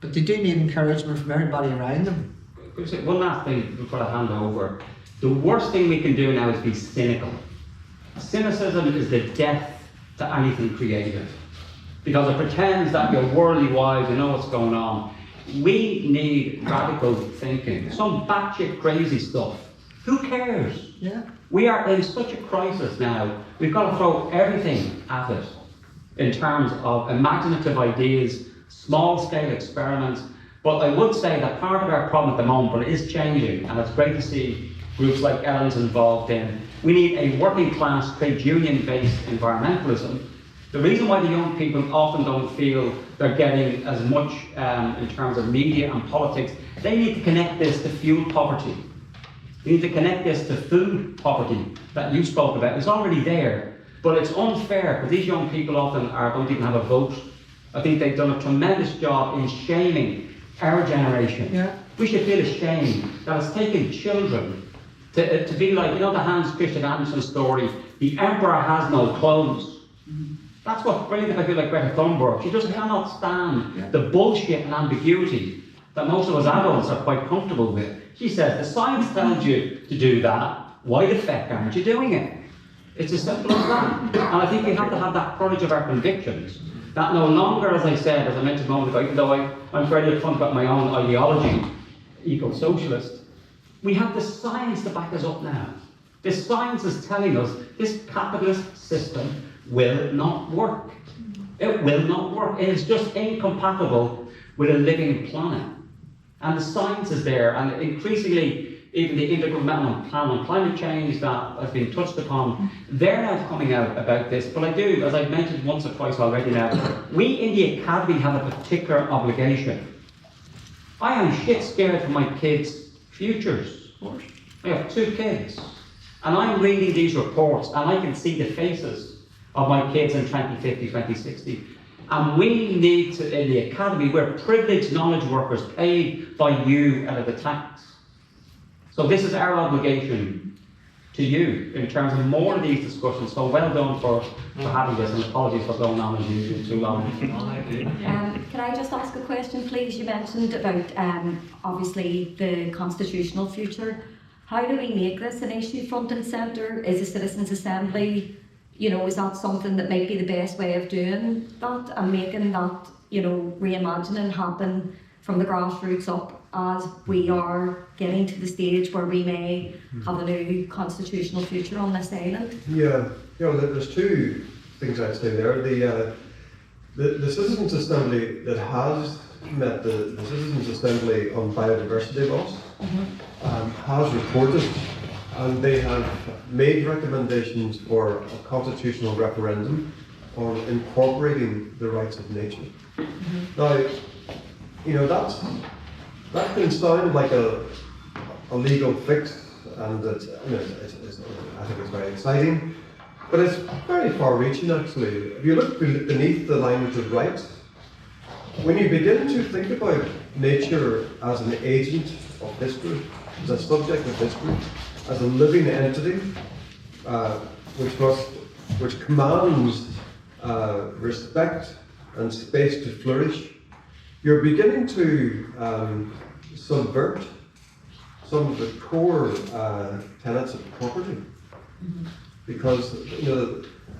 Speaker 6: But they do need encouragement from everybody around them.
Speaker 3: One last thing before I hand over. The worst thing we can do now is be cynical. Cynicism is the death to anything creative, because it pretends that you're worldly wise, you know what's going on. We need radical thinking, some batshit crazy stuff. Who cares?
Speaker 6: Yeah.
Speaker 3: We are in such a crisis now. We've got to throw everything at it in terms of imaginative ideas, small-scale experiments. But I would say that part of our problem at the moment, but it is changing, and it's great to see groups like Ellen's involved in. We need a working-class, trade union-based environmentalism. The reason why the young people often don't feel they're getting as much in terms of media and politics, they need to connect this to fuel poverty. We need to connect this to food poverty that you spoke about. It's already there, but it's unfair because these young people often don't even have a vote. I think they've done a tremendous job in shaming our generation.
Speaker 6: Yeah.
Speaker 3: We should feel ashamed that it's taken children to be like, the Hans Christian Andersen story, the emperor has no clothes. That's what really I feel like Greta Thunberg. She just cannot stand the bullshit and ambiguity that most of us adults are quite comfortable with. She says, the science tells you to do that, why the feck aren't you doing it? It's as simple as that. And I think we have to have that courage of our convictions. That no longer, as I said, as I mentioned a moment ago, even though I'm fairly upfront about my own ideology, eco-socialist, we have the science to back us up now. The science is telling us this capitalist system will not work. It will not work. It is just incompatible with a living planet. And the science is there, and increasingly, even the Intergovernmental Plan on Climate Change that has been touched upon, they're now coming out about this. But I do, as I've mentioned once or twice already now, we in the Academy have a particular obligation. I am shit scared for my kids' futures. I have 2 kids, and I'm reading these reports, and I can see the faces of my kids in 2050, 2060. And we need to, in the Academy, we're privileged knowledge workers paid by you out of the tax. So this is our obligation to you in terms of more of these discussions. So well done for having this, and apologies for going on as usual too long.
Speaker 7: Can I just ask a question, please? You mentioned about obviously the constitutional future. How do we make this an issue front and centre? Is a citizens' assembly, is that something that might be the best way of doing that and making that, reimagining happen from the grassroots up as we are getting to the stage where we may have a new constitutional future on this island?
Speaker 5: Yeah, there's 2 things I'd say there. The Citizens' Assembly that has met the Citizens' Assembly on biodiversity loss has reported, and they have made recommendations for a constitutional referendum on incorporating the rights of nature. Now, that can sound like a legal fix, and I think it's very exciting, but it's very far-reaching actually. If you look beneath the language of rights, when you begin to think about nature as an agent of history, as a subject of history, as a living entity, which commands respect and space to flourish, you're beginning to subvert some of the core tenets of property, because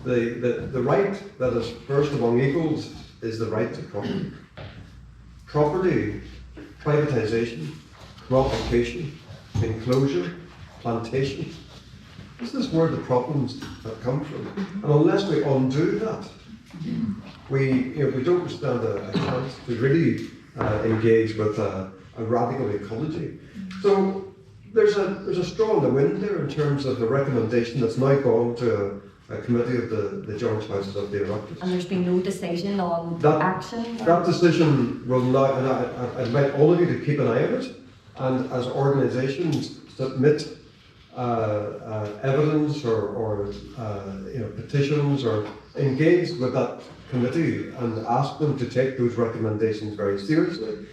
Speaker 5: the right that is first among equals is the right to property. Property, privatisation, commodification, enclosure, plantation. This is where the problems have come from. And unless we undo that, we don't stand a chance to really engage with a radical ecology. So there's a straw in the wind there in terms of the recommendation that's now gone to a committee of the joint houses of the electors.
Speaker 7: And there's been no decision on action?
Speaker 5: That decision will now, and I invite all of you to keep an eye on it, and as organisations submit evidence or petitions or engage with that committee and ask them to take those recommendations very seriously.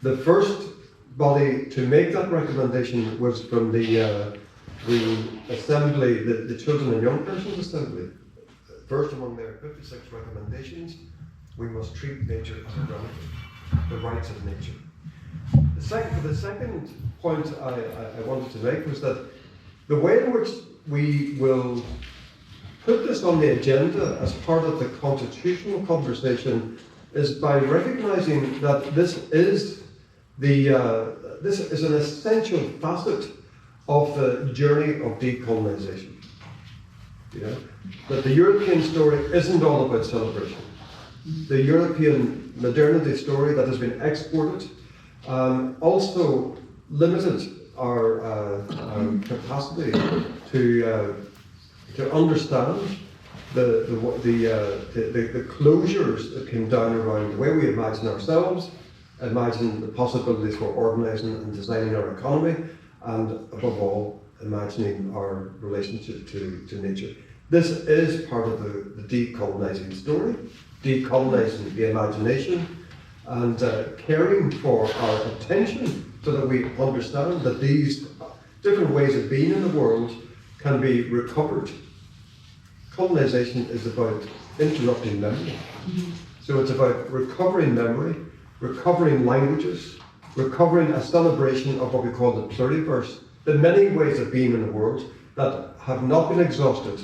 Speaker 5: The first body to make that recommendation was from the Assembly, the Children and Young Persons Assembly. First among their 56 recommendations, we must treat nature as a relative, the rights of nature. The second point I wanted to make was that the way in which we will put this on the agenda as part of the constitutional conversation is by recognising that this is an essential facet of the journey of decolonisation. That the European story isn't all about celebration. The European modernity story that has been exported also limited our capacity to understand the closures that came down around the way we imagine ourselves, imagine the possibilities for organising and designing our economy, and above all, imagining our relationship to nature. This is part of the decolonising story, decolonising the imagination, and caring for our attention so that we understand that these different ways of being in the world can be recovered. Colonisation is about interrupting memory. So it's about recovering memory, recovering languages, recovering a celebration of what we call the pluriverse, the many ways of being in the world that have not been exhausted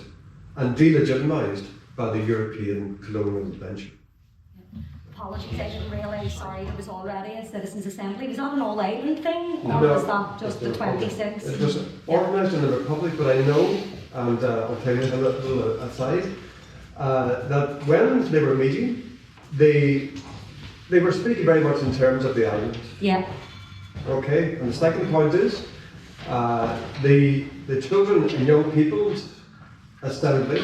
Speaker 5: and delegitimised by the European colonial adventure.
Speaker 7: Apologies, I didn't realise, sorry, there was already a Citizens' Assembly. Was that an all-island thing, or
Speaker 5: No,
Speaker 7: was that just the 26?
Speaker 5: It was organised in the Republic, but I know, and I'll tell you a little aside, that when they were meeting, they were speaking very much in terms of the island.
Speaker 7: Yeah.
Speaker 5: Okay, and the second point is, the Children and Young People's Assembly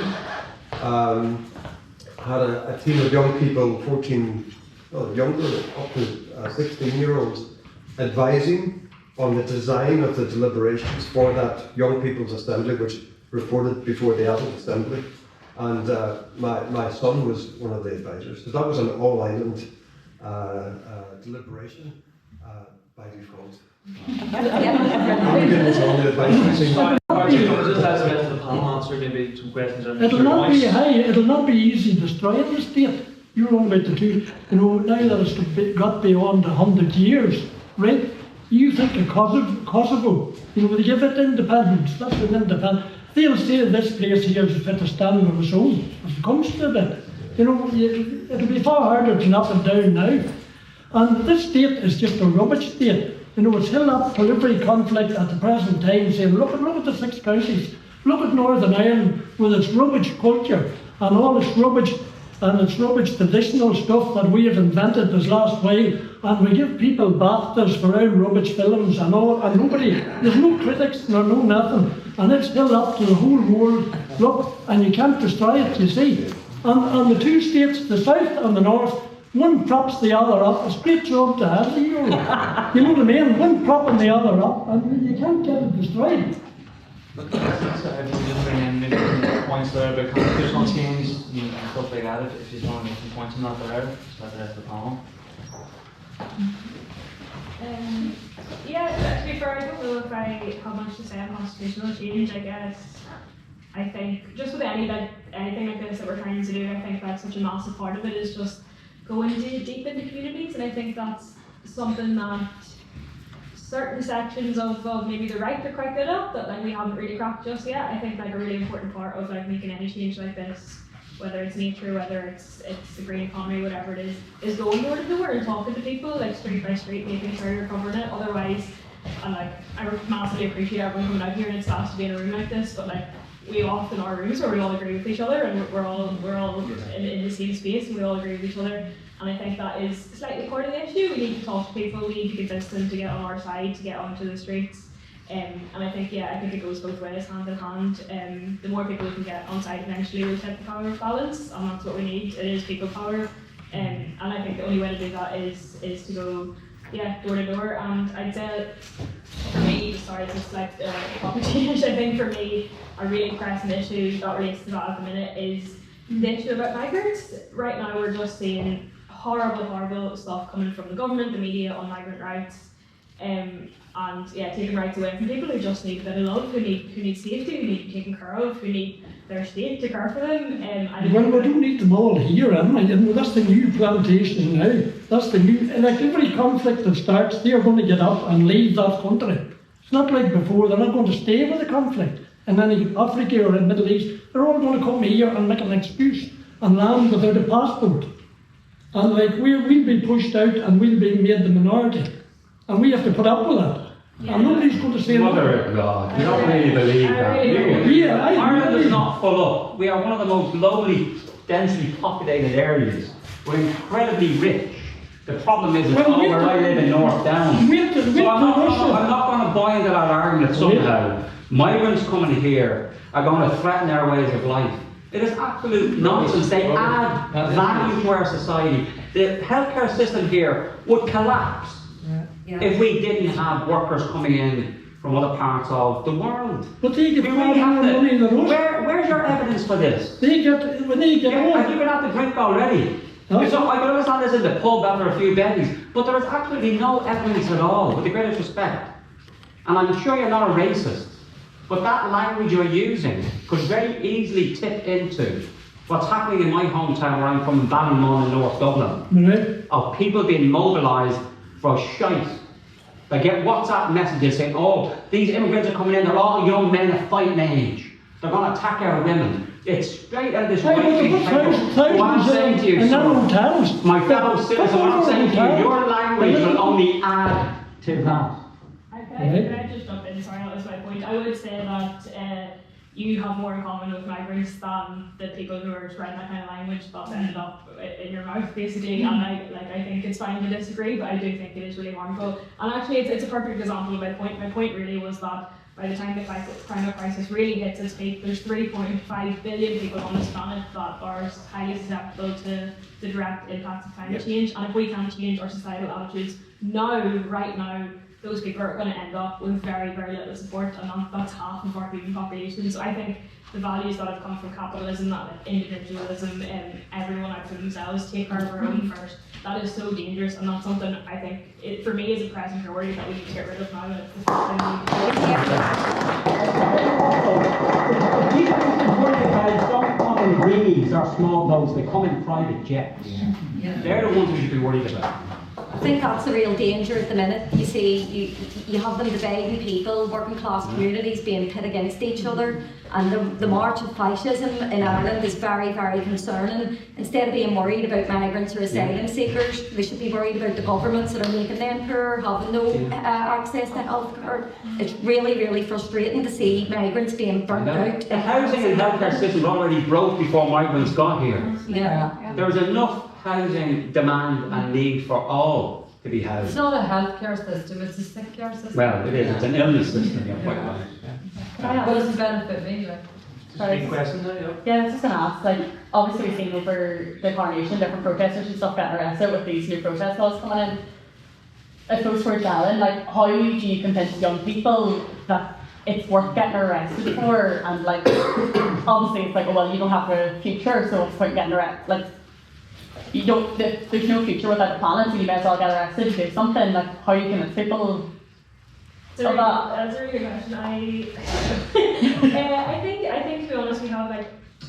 Speaker 5: had a team of young people, 14, younger, up to 16-year-olds, advising on the design of the deliberations for that Young People's Assembly, which reported before the Adult Assembly. And my son was one of the advisors. So that was an all-island deliberation by default. I'm giving this all the advice.
Speaker 1: Just as a rest of the panel answer maybe some questions.
Speaker 8: It'll not be easy destroying the state. You're on about the two. Now that it's got beyond 100 years, right? You think of Kosovo, they give it independence. That's an independence. They'll say this place here is fit to stand on its own. If it comes to it, it'll be far harder to knock it down now. And this state is just a rubbish state. It's held up for every conflict at the present time, saying, look at the 6 counties, look at Northern Ireland with its rubbish culture and all its rubbish traditional stuff that we have invented this last while, and we give people BAFTAs for our rubbish films and all, and there's no critics nor no nothing, and it's held up to the whole world, look, and you can't destroy it, you see. And the 2 states, the south and the north, one props the other up, a straight job to have you know what I mean? One propping the other up, and you can't get it destroyed.
Speaker 1: If you just bring in maybe points there about constitutional change and stuff like that, if you just want to make some points on that there, just let the rest of the panel.
Speaker 4: Yeah, to be fair, I don't know if I have much to say on constitutional change. I think just with anything like this that we're trying to do, I think that's such a massive part of it is just going deep into communities, and I think that's something that certain sections of maybe the right are quite good at that we haven't really cracked just yet. I think a really important part of making any change like this, whether it's nature, whether it's the green economy, whatever it is going door to door and talking to people street by street, making sure you're covering it. Otherwise, And like, I massively appreciate everyone coming out here, and it's nice to be in a room like this, but like, we often are rooms where we all agree with each other, and we're all in the same space, and we all agree with each other. And I think that is slightly part of the issue. We need to talk to people, we need to convince them to get on our side, to get onto the streets. And I think, yeah, I think it goes both ways, hand in hand. The more people we can get on side, eventually we'll hit the power of balance, and that's what we need. It is people power. And I think the only way to do that is to go, yeah, door to door. And I'd say, for me, sorry, just like the topic change, I think for me, a really pressing issue that relates to that at the minute is the issue about migrants. Right now we're just seeing horrible stuff coming from the government, the media on migrant rights, and yeah, taking rights away from people who just need a bit of love, who need safety, who need to be taken care of, who need their state to care for them.
Speaker 8: Well, we don't need them all here, anyway. You know, that's the new plantation now. That's the new, like every conflict that starts, they're going to get up and leave that country. It's not like before, they're not going to stay with the conflict. And then in Africa or in the Middle East, they're all going to come here and make an excuse and land without a passport. And like, we'll be pushed out and we'll be made the minority. And we have to put up with that. Yeah. And nobody's going to say
Speaker 3: Mother of God, you don't really believe that, do you?
Speaker 8: Yeah,
Speaker 3: Ireland is not full up. We are one of the most lowly, densely populated areas. We're incredibly rich. The problem is, where I live in North Down. So I'm not going to buy into that argument somehow. Migrants coming here are going to threaten our ways of life. It is absolute nonsense. They add value to our society. The healthcare system here would collapse if we didn't have workers coming in from other parts of the world.
Speaker 8: But they get far more money than us.
Speaker 3: Where's your evidence for this?
Speaker 8: When they get home.
Speaker 3: Have you been out to drink already? So I can understand this in the pub after a few bennies, but there is absolutely no evidence at all, with the greatest respect. And I'm sure you're not a racist, but that language you're using could very easily tip into what's happening in my hometown where I'm from, Ballinmore in North Dublin, of people being mobilised for shite. They get WhatsApp messages saying, oh, these immigrants are coming in, they're all young men of fighting age. They're going to attack our women. It's straight out of this right-wing paper. What I'm saying to you, my fellow citizen, what I'm saying to you, your language will only add to that.
Speaker 4: Can I just jump in? Sorry, that was my point. I would say that you have more in common with migrants than the people who are spreading that kind of language that's ended up in your mouth, basically. And I think it's fine to disagree, but I do think it is really harmful. And actually, it's a perfect example of my point. My point really was that by the time the climate crisis really hits its peak, there's 3.5 billion people on this planet that are highly susceptible to the direct impacts of climate change. And if we can't change our societal attitudes right now, those people are going to end up with very, very little support, and that's half of our human population. So I think the values that have come from capitalism, that individualism, and everyone out for themselves, take care of our own first, that is so dangerous, and that's something I think, for me, is a present priority that we need to get rid of now. And it's the first thing we need to do.
Speaker 3: Don't come in greenies or small boats, they come in private jets. They're the ones we should be worried about.
Speaker 7: I think that's a real danger at the minute. You see, you have them dividing people, working class communities being pit against each other, and the march of fascism in Ireland is very, very concerning. Instead of being worried about migrants or asylum seekers, we should be worried about the governments that are making them poor, having no access to healthcare. It's really, really frustrating to see migrants being burnt out.
Speaker 3: The housing and healthcare system already broke before migrants got here.
Speaker 7: Yeah.
Speaker 3: There was enough housing demand and need for all to be housed.
Speaker 9: It's not a healthcare system, it's a sick care system.
Speaker 3: Well, it is, it's an illness system, you're quite right.
Speaker 9: What does it benefit me?
Speaker 1: Sorry. Question now,
Speaker 10: yeah, I was just going to ask, like, obviously we've seen over the coronation, different protesters and stuff getting arrested with these new protest laws coming in. I suppose for Alan, like, how do you convince young people that it's worth getting arrested for? And like, obviously it's like, oh, well, you don't have a future, so what's the point in getting arrested? Like, you don't, there's no future without a planet, so you might as well get arrested to do something. Like, how you convince people?
Speaker 4: That's a really good question. I think to be honest,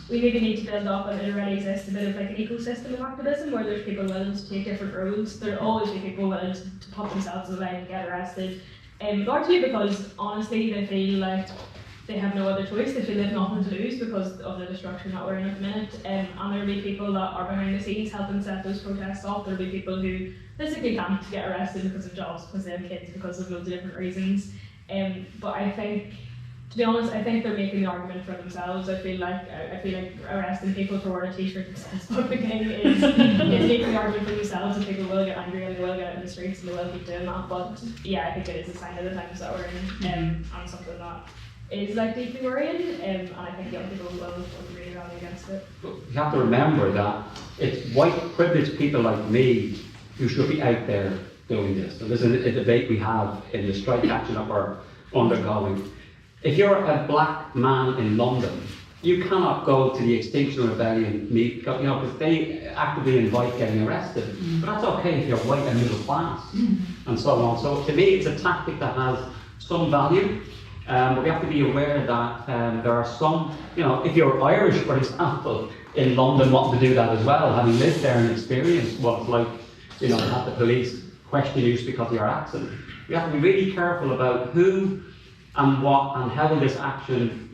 Speaker 4: we really need to build up, and it already exists, a bit of like an ecosystem of activism where there's people willing to take different roads. There'll always be people willing to put themselves in the line and get arrested. Largely because honestly they feel like they have no other choice. They feel they have nothing to lose because of the destruction that we're in at the minute. And there'll be people that are behind the scenes helping set those protests off. There'll be people who physically can't get arrested because of jobs, because they have kids, because of loads of different reasons. But I think, to be honest, I think they're making the argument for themselves. I feel like arresting people for wearing a t-shirt that says "Fuck the King" is making the argument for themselves, and people will get angry and they will get out in the streets and they will keep doing that. But yeah, I think it is a sign of the times that we're in, and something that is like deeply worrying, and I think young people will really rally against it.
Speaker 3: You have to remember that it's white privileged people like me who should be out there doing this. And this is a debate we have in the strike action that we're undergoing. If you're a black man in London, you cannot go to the Extinction Rebellion meet, because they actively invite getting arrested. But that's okay if you're white and middle class, and so on. So to me, it's a tactic that has some value. But we have to be aware that there are some, if you're Irish, for example, in London, wanting to do that as well, having lived there and experienced what it's like, have the police question you because of your accent. We have to be really careful about who and what and how will this action,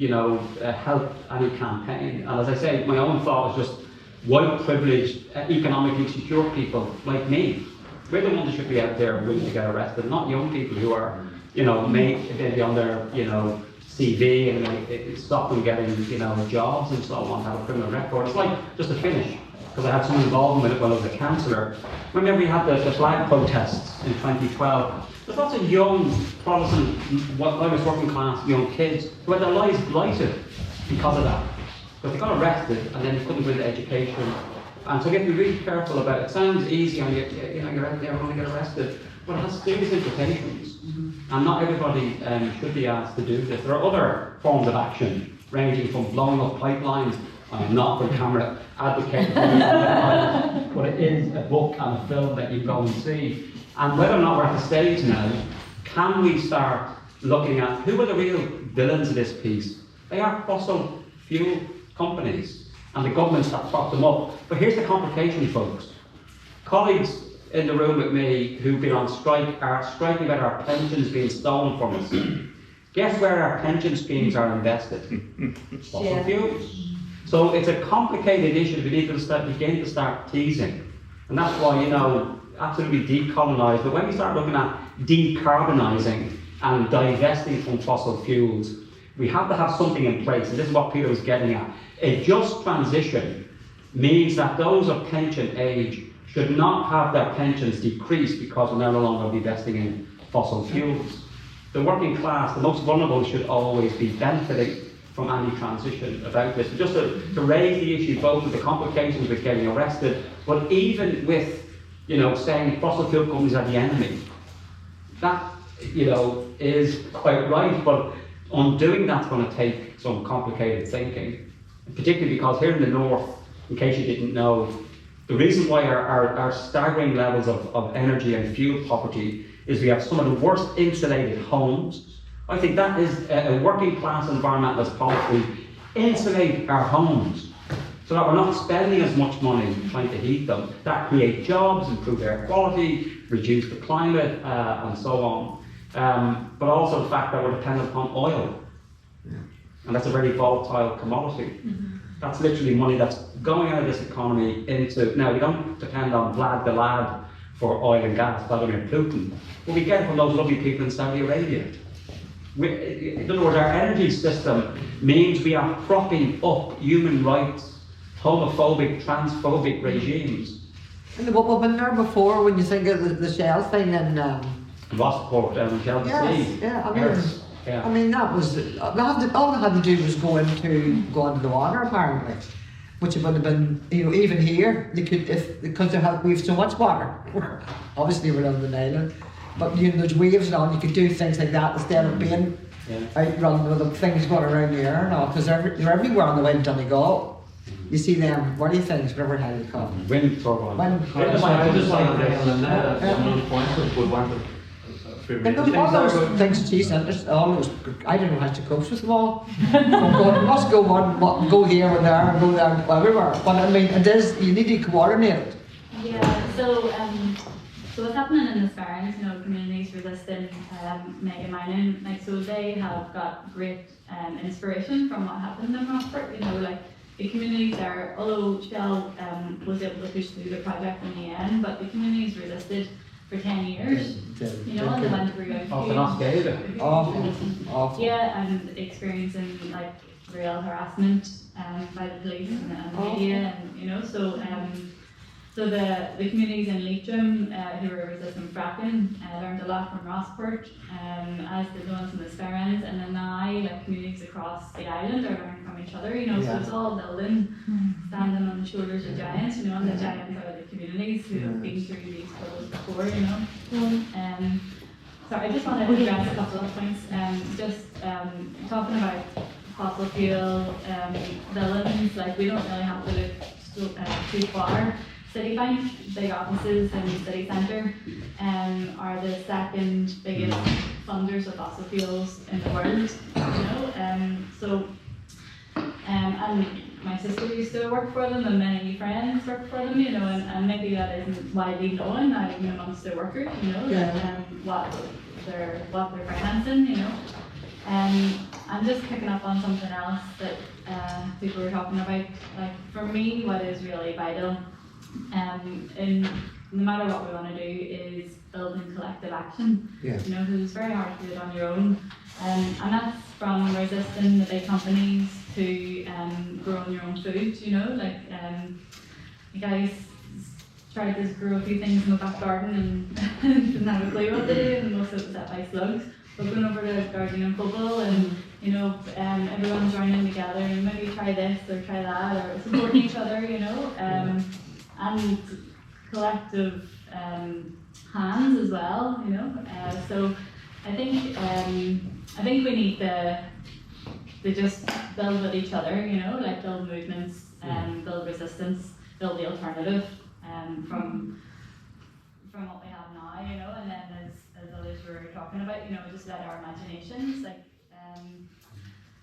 Speaker 3: help any campaign. And as I say, my own thought is just white, privileged, economically secure people like me. We're the ones that should be out there willing to get arrested, not young people who are, maybe on their, CV and stop them getting, jobs and so on, have a criminal record. It's like, just to finish, because I had some involvement with it when I was a councillor. Remember we had the flag protests in 2012. There's lots of young Protestant, Irish working class young kids who had their lives blighted because of that. Because they got arrested and then they couldn't go into education. And so you have to be really careful about it. It sounds easy and you're out there going to get arrested, but it has serious implications. And not everybody should be asked to do this. There are other forms of action, ranging from blowing up pipelines. I'm not for camera advocate, but it is a book and a film that you go and see. And whether or not we're at the stage now, can we start looking at who are the real villains of this piece? They are fossil fuel companies and the governments that prop them up. But here's the complication, folks. Colleagues in the room with me who've been on strike are striking about our pensions being stolen from us. Guess where our pension schemes are invested? Fossil fuels. So it's a complicated issue we need to begin to start teasing. And that's why, absolutely decolonise. But when we start looking at decarbonising and divesting from fossil fuels, we have to have something in place. And this is what Peter was getting at. A just transition means that those of pension age should not have their pensions decreased because we're no longer investing in fossil fuels. The working class, the most vulnerable, should always be benefiting from any transition about this. Just to raise the issue both with the complications with getting arrested, but even with, saying fossil fuel companies are the enemy. That, is quite right, but undoing that's going to take some complicated thinking, particularly because here in the north, in case you didn't know, the reason why our staggering levels of energy and fuel poverty is we have some of the worst insulated homes. I think that is a working class environmentalist policy. Insulate our homes so that we're not spending as much money trying to heat them. That create jobs, improve air quality, reduce the climate, and so on. But also the fact that we're dependent upon oil. And that's a very volatile commodity. That's literally money that's going out of this economy into, now we don't depend on Vlad the Lad for oil and gas, Vladimir Putin, but we get it from those lovely people in Saudi Arabia. In other words, our energy system means we are propping up human rights, homophobic, transphobic regimes.
Speaker 6: And what we've been there before, when you think of the Shell thing in
Speaker 3: Rossport down in Chelsea.
Speaker 6: I mean, that was, all they had to do was go into the water, apparently. Which it would have been, even here, they could, because we have so much water. Obviously we're on an island, but there's waves and all, you could do things like that instead of being outrun with the things going around the air and all, because they're everywhere on the way to Donegal. You see them, what do you think, whatever how they call them?
Speaker 3: Wind turbine.
Speaker 5: I just like one point would want to.
Speaker 6: And all those things she sent us, I don't know how to cope with them all. Must go here and there and go there everywhere. But I mean, you need to coordinate it.
Speaker 2: Yeah, so So what's happening in the Fearon, communities resisting mega mining, so they have got great inspiration from what happened in Rossford. Like the communities there, although Shell was able to push through the project in the end, but the communities resisted for 10 years. And they went through yeah, and experiencing like real harassment by the police and the media, and so the communities in Leitrim who were resisting fracking learned a lot from Rossport, as did the ones in the Fearons, and then now like communities across the island are learning from each other. So it's all building, standing on the shoulders of giants. And the giants are the communities who have been through these struggles before. So I just want to address a couple of points. Talking about fossil fuel villains, like we don't really have to look too far. Citibank, big offices in the city centre, are the second biggest funders of fossil fuels in the world. And my sister used to work for them, and many friends work for them, and maybe that isn't widely known, not even amongst their workers, what they're financing, I'm just picking up on something else that people were talking about. Like for me, what is really vital, no matter what we want to do, is building collective action. Because it's very hard to do it on your own, and that's from resisting the big companies to growing your own food. You guys tried to grow a few things in the back garden and didn't have a clue what to do, and most of it was set by slugs. But going over to gardening in Pobal, and everyone's joining together, and maybe try this or try that, or supporting each other, and collective hands as well, So I think we need to just build with each other, like build movements, build resistance, build the alternative from what we have now, and then as others were talking about, just let our imaginations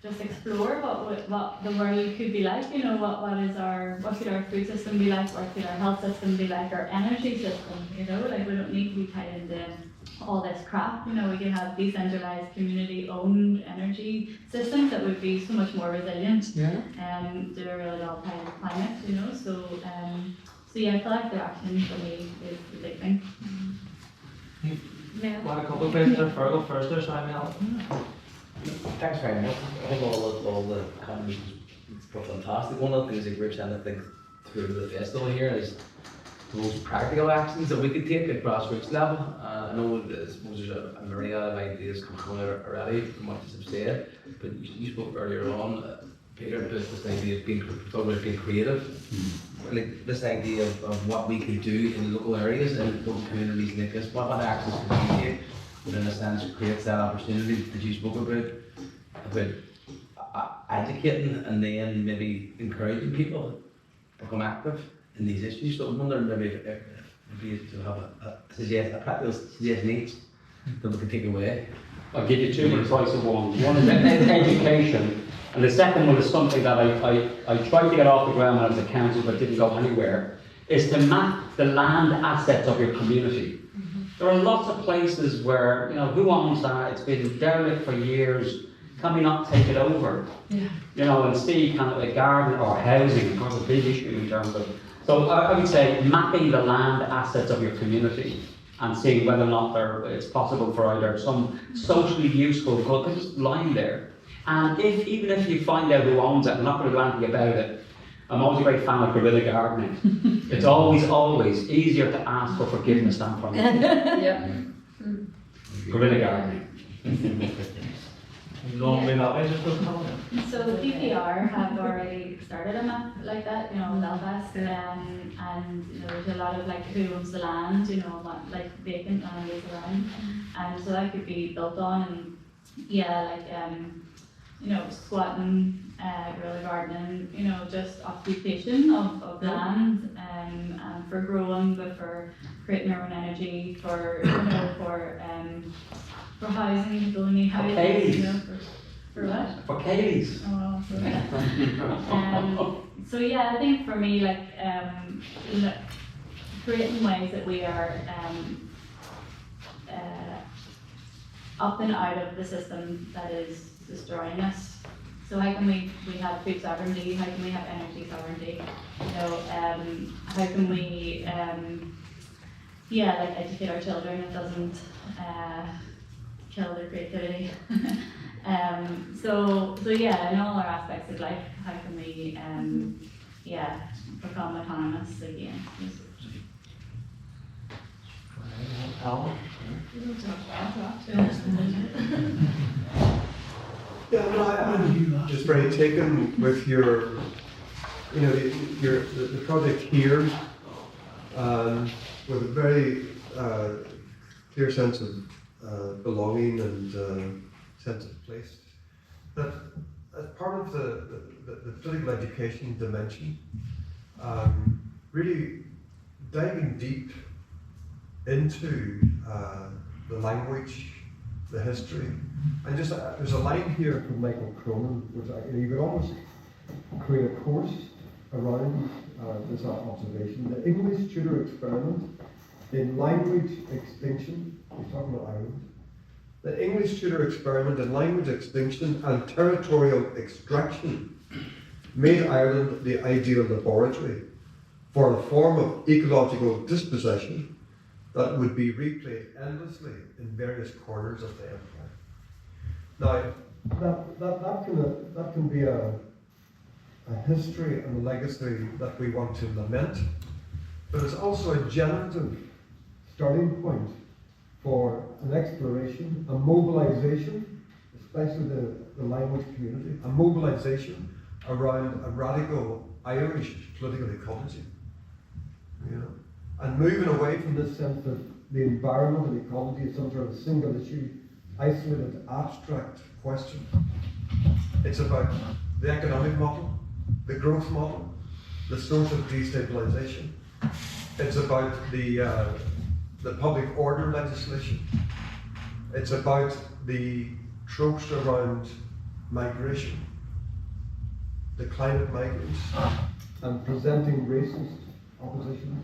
Speaker 2: just explore what the world could be like, what could our food system be like, what could our health system be like, our energy system, like we don't need to be tied into all this crap, we can have decentralized community-owned energy systems that would be so much more resilient to a really volatile climate, so yeah, collective action for me is the big thing.
Speaker 1: Well, a couple of questions there. Fergal first there, Samuel.
Speaker 11: Thanks very much. I think all the comments were fantastic. One of the things that we're trying to think through the festival here is the most practical actions that we could take at grassroots level. I know there's a myriad of ideas coming out already from what you have said, but you spoke earlier on, Peter, about this idea of being creative. Like this idea of what we could do in local areas and local communities like this. What actions could we take that in a sense creates that opportunity that you spoke about educating and then maybe encouraging people to become active in these issues. So I'm wondering maybe if you to have a practical suggestion each that we can take away.
Speaker 3: I'll give you two in the price of one. One is education. And the second one is something that I tried to get off the ground when I was a council but didn't go anywhere, is to map the land assets of your community. There are lots of places where, who owns that? It's been derelict for years. Can we not take it over? And see kind of a garden or housing, of course, a big issue in terms of. So I would say mapping the land assets of your community and seeing whether or not it's possible for either some socially useful good, just lying there. And even if you find out who owns it, I'm not going to do anything about it. I'm always a great fan of guerrilla gardening. It's always easier to ask for forgiveness than for me. Guerrilla gardening.
Speaker 2: So PPR have already started a map like that, in Belfast, and there's a lot of who owns the land, like vacant land is around, and so that could be built on, and squatting, guerrilla gardening, just occupation of land, and for growing, but for creating our own energy, for housing, people who need houses, for what?
Speaker 3: For Kayleys.
Speaker 2: Oh, so yeah, I think for me, creating ways that we are up and out of the system that is destroying us. So how can we have food sovereignty? How can we have energy sovereignty? How can we educate our children? It doesn't kill their creativity. So in all our aspects of life, how can we become autonomous again?
Speaker 5: I'm just very taken with your, the project here, with a very clear sense of belonging and sense of place. That as part of the political education dimension, really diving deep into the language, the history, and just there's a line here from Michael Cronin, which you could almost create a course around this observation. The English Tudor experiment in language extinction. He's talking about Ireland. The English Tudor experiment in language extinction and territorial extraction made Ireland the ideal laboratory for a form of ecological dispossession that would be replayed endlessly in various corners of the empire. Now, that can be a history and a legacy that we want to lament, but it's also a generative starting point for an exploration, a mobilization, especially the language community, a mobilization around a radical Irish political ecology. And moving away from this sense that the environment and ecology is some sort of single issue, isolated, abstract question. It's about the economic model, the growth model, the source of destabilization. It's about the public order legislation. It's about the tropes around migration, the climate migrants, and presenting racist opposition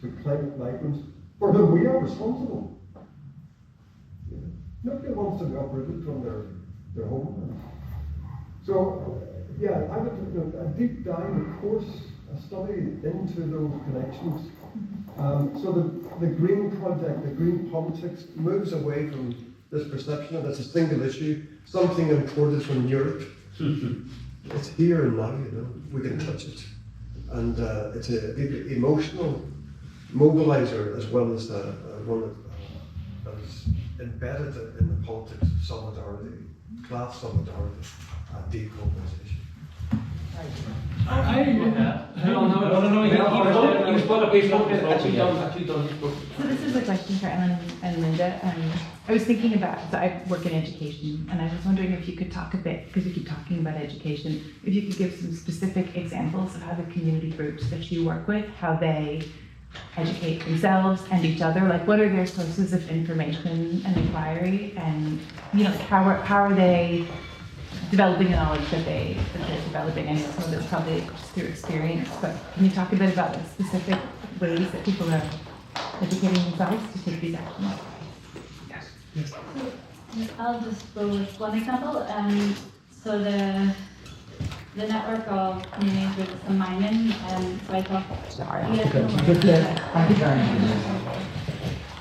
Speaker 5: to climate migrants for whom we are responsible. Nobody wants to be uprooted from their homeland. So, I would a deep dive, a course, a study into those connections. So the Green Project, the Green Politics, moves away from this perception that it's a single issue, something imported from Europe. It's here and now, we can touch it. And it's an emotional mobilizer as well as one that is embedded in the politics of solidarity, class solidarity, and decolonization.
Speaker 12: So this is a question for Ellen and Lynda. I was thinking about, so I work in education, and I was wondering if you could talk a bit, because we keep talking about education, if you could give some specific examples of how the community groups that you work with, how they educate themselves and each other, like what are their sources of information and inquiry, and how are they developing the knowledge that they're developing. I know some of it's probably just through experience, but can you talk a bit about the specific ways that people are educating themselves to take these actions?
Speaker 2: Yes. I'll just go with one example. So the network of communities with some mining, so I talked.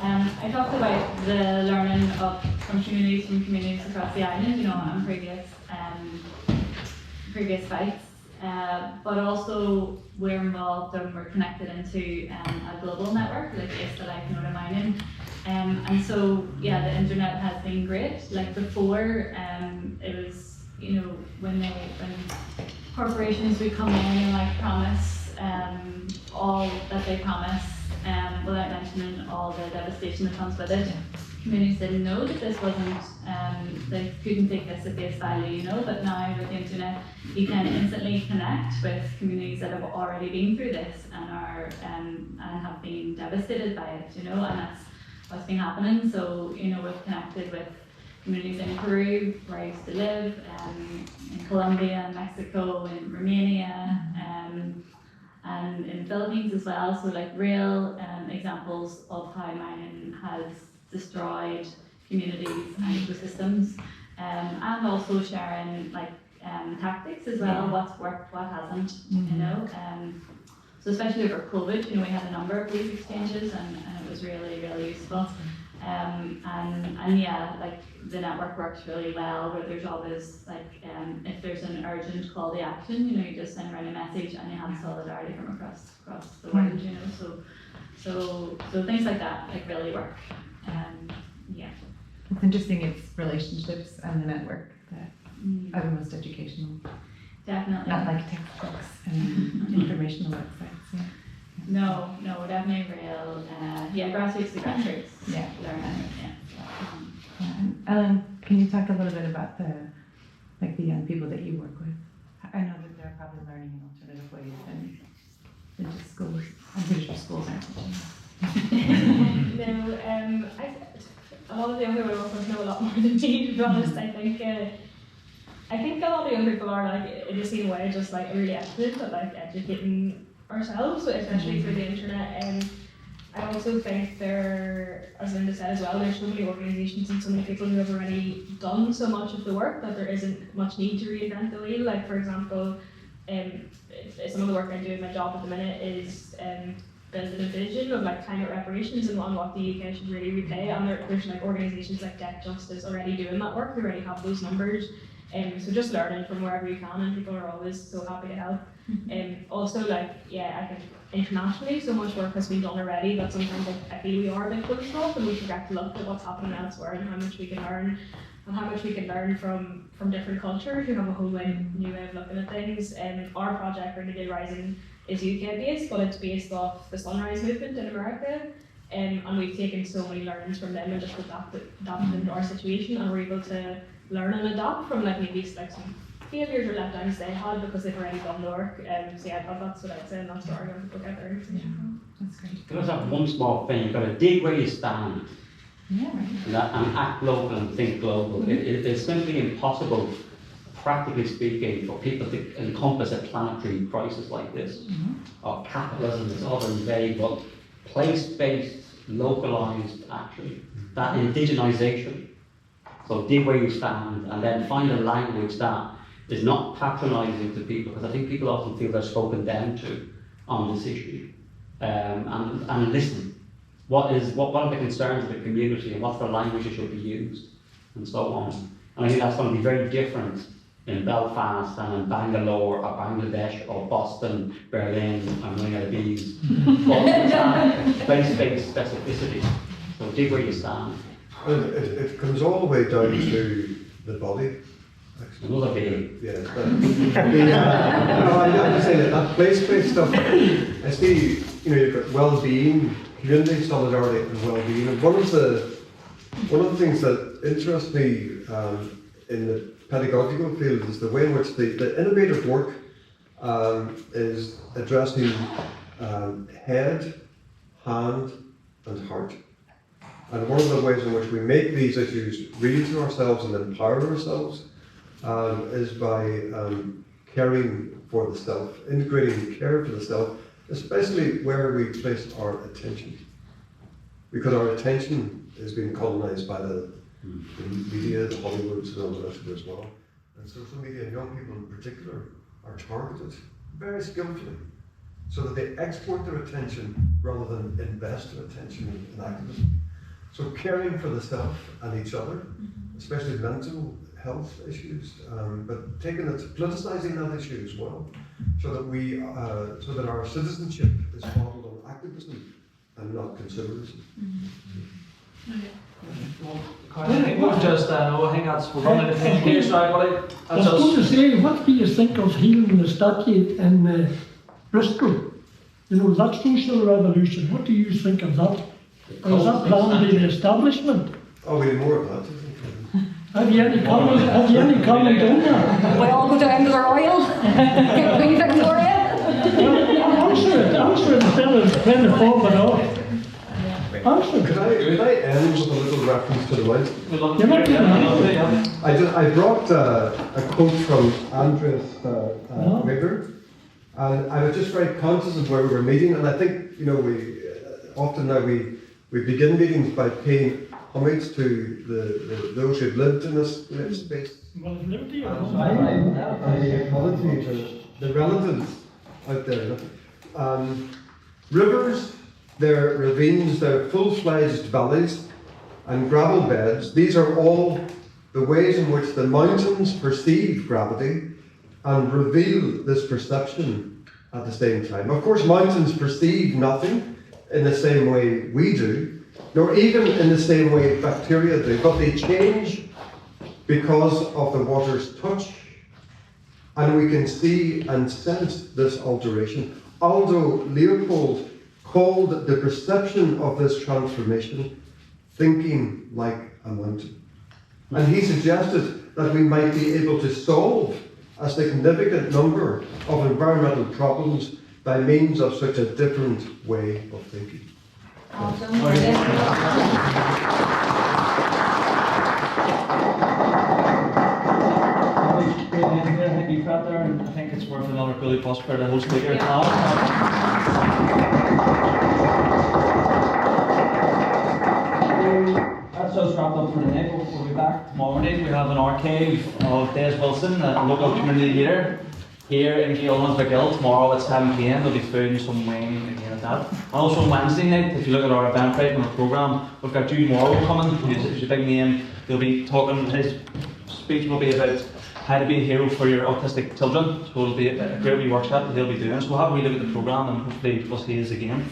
Speaker 2: I talked about the learning from communities across the island, on previous fights, but also we're involved and we're connected into a global network like Gael-Ionad Mhic Goill. And so the internet has been great. Like before, it was when corporations would come in and promise all that they promise, without mentioning all the devastation that comes with it. Communities didn't know that this wasn't, they couldn't take this at face value, but now with the internet, you can instantly connect with communities that have already been through this and are and have been devastated by it, and that's what's been happening. So, we've connected with communities in Peru, where I used to live, in Colombia, Mexico, in Romania, and in the Philippines as well. So real examples of how mining has destroyed communities and ecosystems, and also sharing like tactics as well, what's worked, what hasn't, you know. So especially over COVID, you know, we had a number of these exchanges, and it was really, really useful. And yeah, like the network works really well, where there's always like, if there's an urgent call to action, you know, you just send around a message and you have solidarity from across the world, you know. So things like that like really work. Yeah.
Speaker 12: It's interesting. It's relationships and the network that are the most educational.
Speaker 2: Definitely.
Speaker 12: Not like textbooks and informational websites. Yeah.
Speaker 2: No, definitely real. Grassroots to grassroots.
Speaker 12: Yeah.
Speaker 2: Learning. Yeah.
Speaker 12: Ellen, can you talk a little bit about the young people that you work with? I know that they're probably learning in alternative ways than just schools. I'm pretty sure schools aren't teaching.
Speaker 4: No, a lot of the younger workers know a lot more than me, to be honest. I think a lot of young people are like, in the same way, just like really active at like educating ourselves, especially through the internet. I also think there, as Lynda said as well, there's so many organisations and so many people who have already done so much of the work that there isn't much need to reinvent the wheel. Like, for example, some of the work I do in my job at the minute is building a vision of like climate reparations and on what the UK should really repay. And there's like organisations like Debt Justice already doing that work, who already have those numbers. So just learning from wherever you can, and people are always so happy to help. Also, like, I think internationally so much work has been done already that sometimes I feel we are a bit closed off, and we forget to look at what's happening elsewhere and how much we can learn, and how much we can learn from different cultures who have a whole new way of looking at things. Our project, Renewed Rising, is UK based, but it's based off the Sunrise Movement in America. And we've taken so many learnings from them and just adapted into our situation, and we're able to learn and adapt from like maybe like some failures or letdowns they had because they've already done the work. That's what I'd say, and that's where our young people get their information from.
Speaker 12: That's great.
Speaker 3: Can I just have one small thing? You've got to dig where you stand.
Speaker 12: Yeah, right.
Speaker 3: And act global and think global. It's simply impossible, practically speaking, for people to encompass a planetary crisis like this. Or capitalism is all very vague, but place-based, localised action, that indigenisation. So dig where you stand, and then find a language that is not patronising to people, because I think people often feel they're spoken down to on this issue. And listen. What are the concerns of the community, and what's the language that should be used, and so on. And I think that's going to be very different in Belfast and in Bangalore or Bangladesh or Boston, Berlin. I'm running out of bees. But place-based specificity. So dig where you stand.
Speaker 5: And it comes all the way down to the body. Actually.
Speaker 3: Another bee.
Speaker 5: Yeah. I'm just saying that place-based stuff. It's you've got well-being, community solidarity, and well-being. And one of the things that interests me in the pedagogical field is the way in which the innovative work is addressing head, hand, and heart. And one of the ways in which we make these issues real to ourselves and empower ourselves is by caring for the self, integrating care for the self, especially where we place our attention. Because our attention is being colonized by the media, the Hollywoods, and all the rest of it as well. And social media and young people in particular are targeted very skillfully so that they export their attention rather than invest their attention in activism. So caring for the self and each other, especially mental health issues, but politicizing that issue as well, so that our citizenship is modeled on activism and not consumerism.
Speaker 1: I think we've just, I think that's we're running the communication right, but
Speaker 8: I was going to say, what do you think of healing the stockade in Bristol? You know, that social revolution, what do you think of that? Or is that planned by the establishment?
Speaker 5: Oh, we need more of that.
Speaker 8: Have you any comment on that?
Speaker 7: We all go down to the Royal, get Queen Victoria.
Speaker 8: Answer it instead of trying to form it off. Answer it.
Speaker 5: Could I end with a little reference to the light? I brought a quote from Andreas Weber, and I was just very conscious of where we were meeting, and I think, we often now we begin meetings by paying homage to those who've lived in this space.
Speaker 8: Well, it's liberty or
Speaker 5: I apologize to the relatives out there. Rivers, they're ravines, they're full-fledged valleys and gravel beds. These are all the ways in which the mountains perceive gravity and reveal this perception at the same time. Of course, mountains perceive nothing in the same way we do, nor even in the same way bacteria do, but they change because of the water's touch, and we can see and sense this alteration. Aldo Leopold called the perception of this transformation thinking like a mountain. And he suggested that we might be able to solve a significant number of environmental problems by means of such a different way of thinking.
Speaker 1: I think it's worth another really prosper the whole speaker now. That's us wrapped up for the day. We'll be back tomorrow morning. We have an archive of Des Wilson, a local community leader, here in Gael-Ionad Mhic Goill tomorrow at 7 p.m. There'll be food and some wine again at that. And also on Wednesday night, if you look at our Eventbrite and our programme, we've got Jude Morrow coming, who's a big name. He'll be talking, his speech will be about how to be a hero for your autistic children. So it'll be a great wee workshop that he'll be doing. So we'll have a wee look at the programme and hopefully we'll see you again.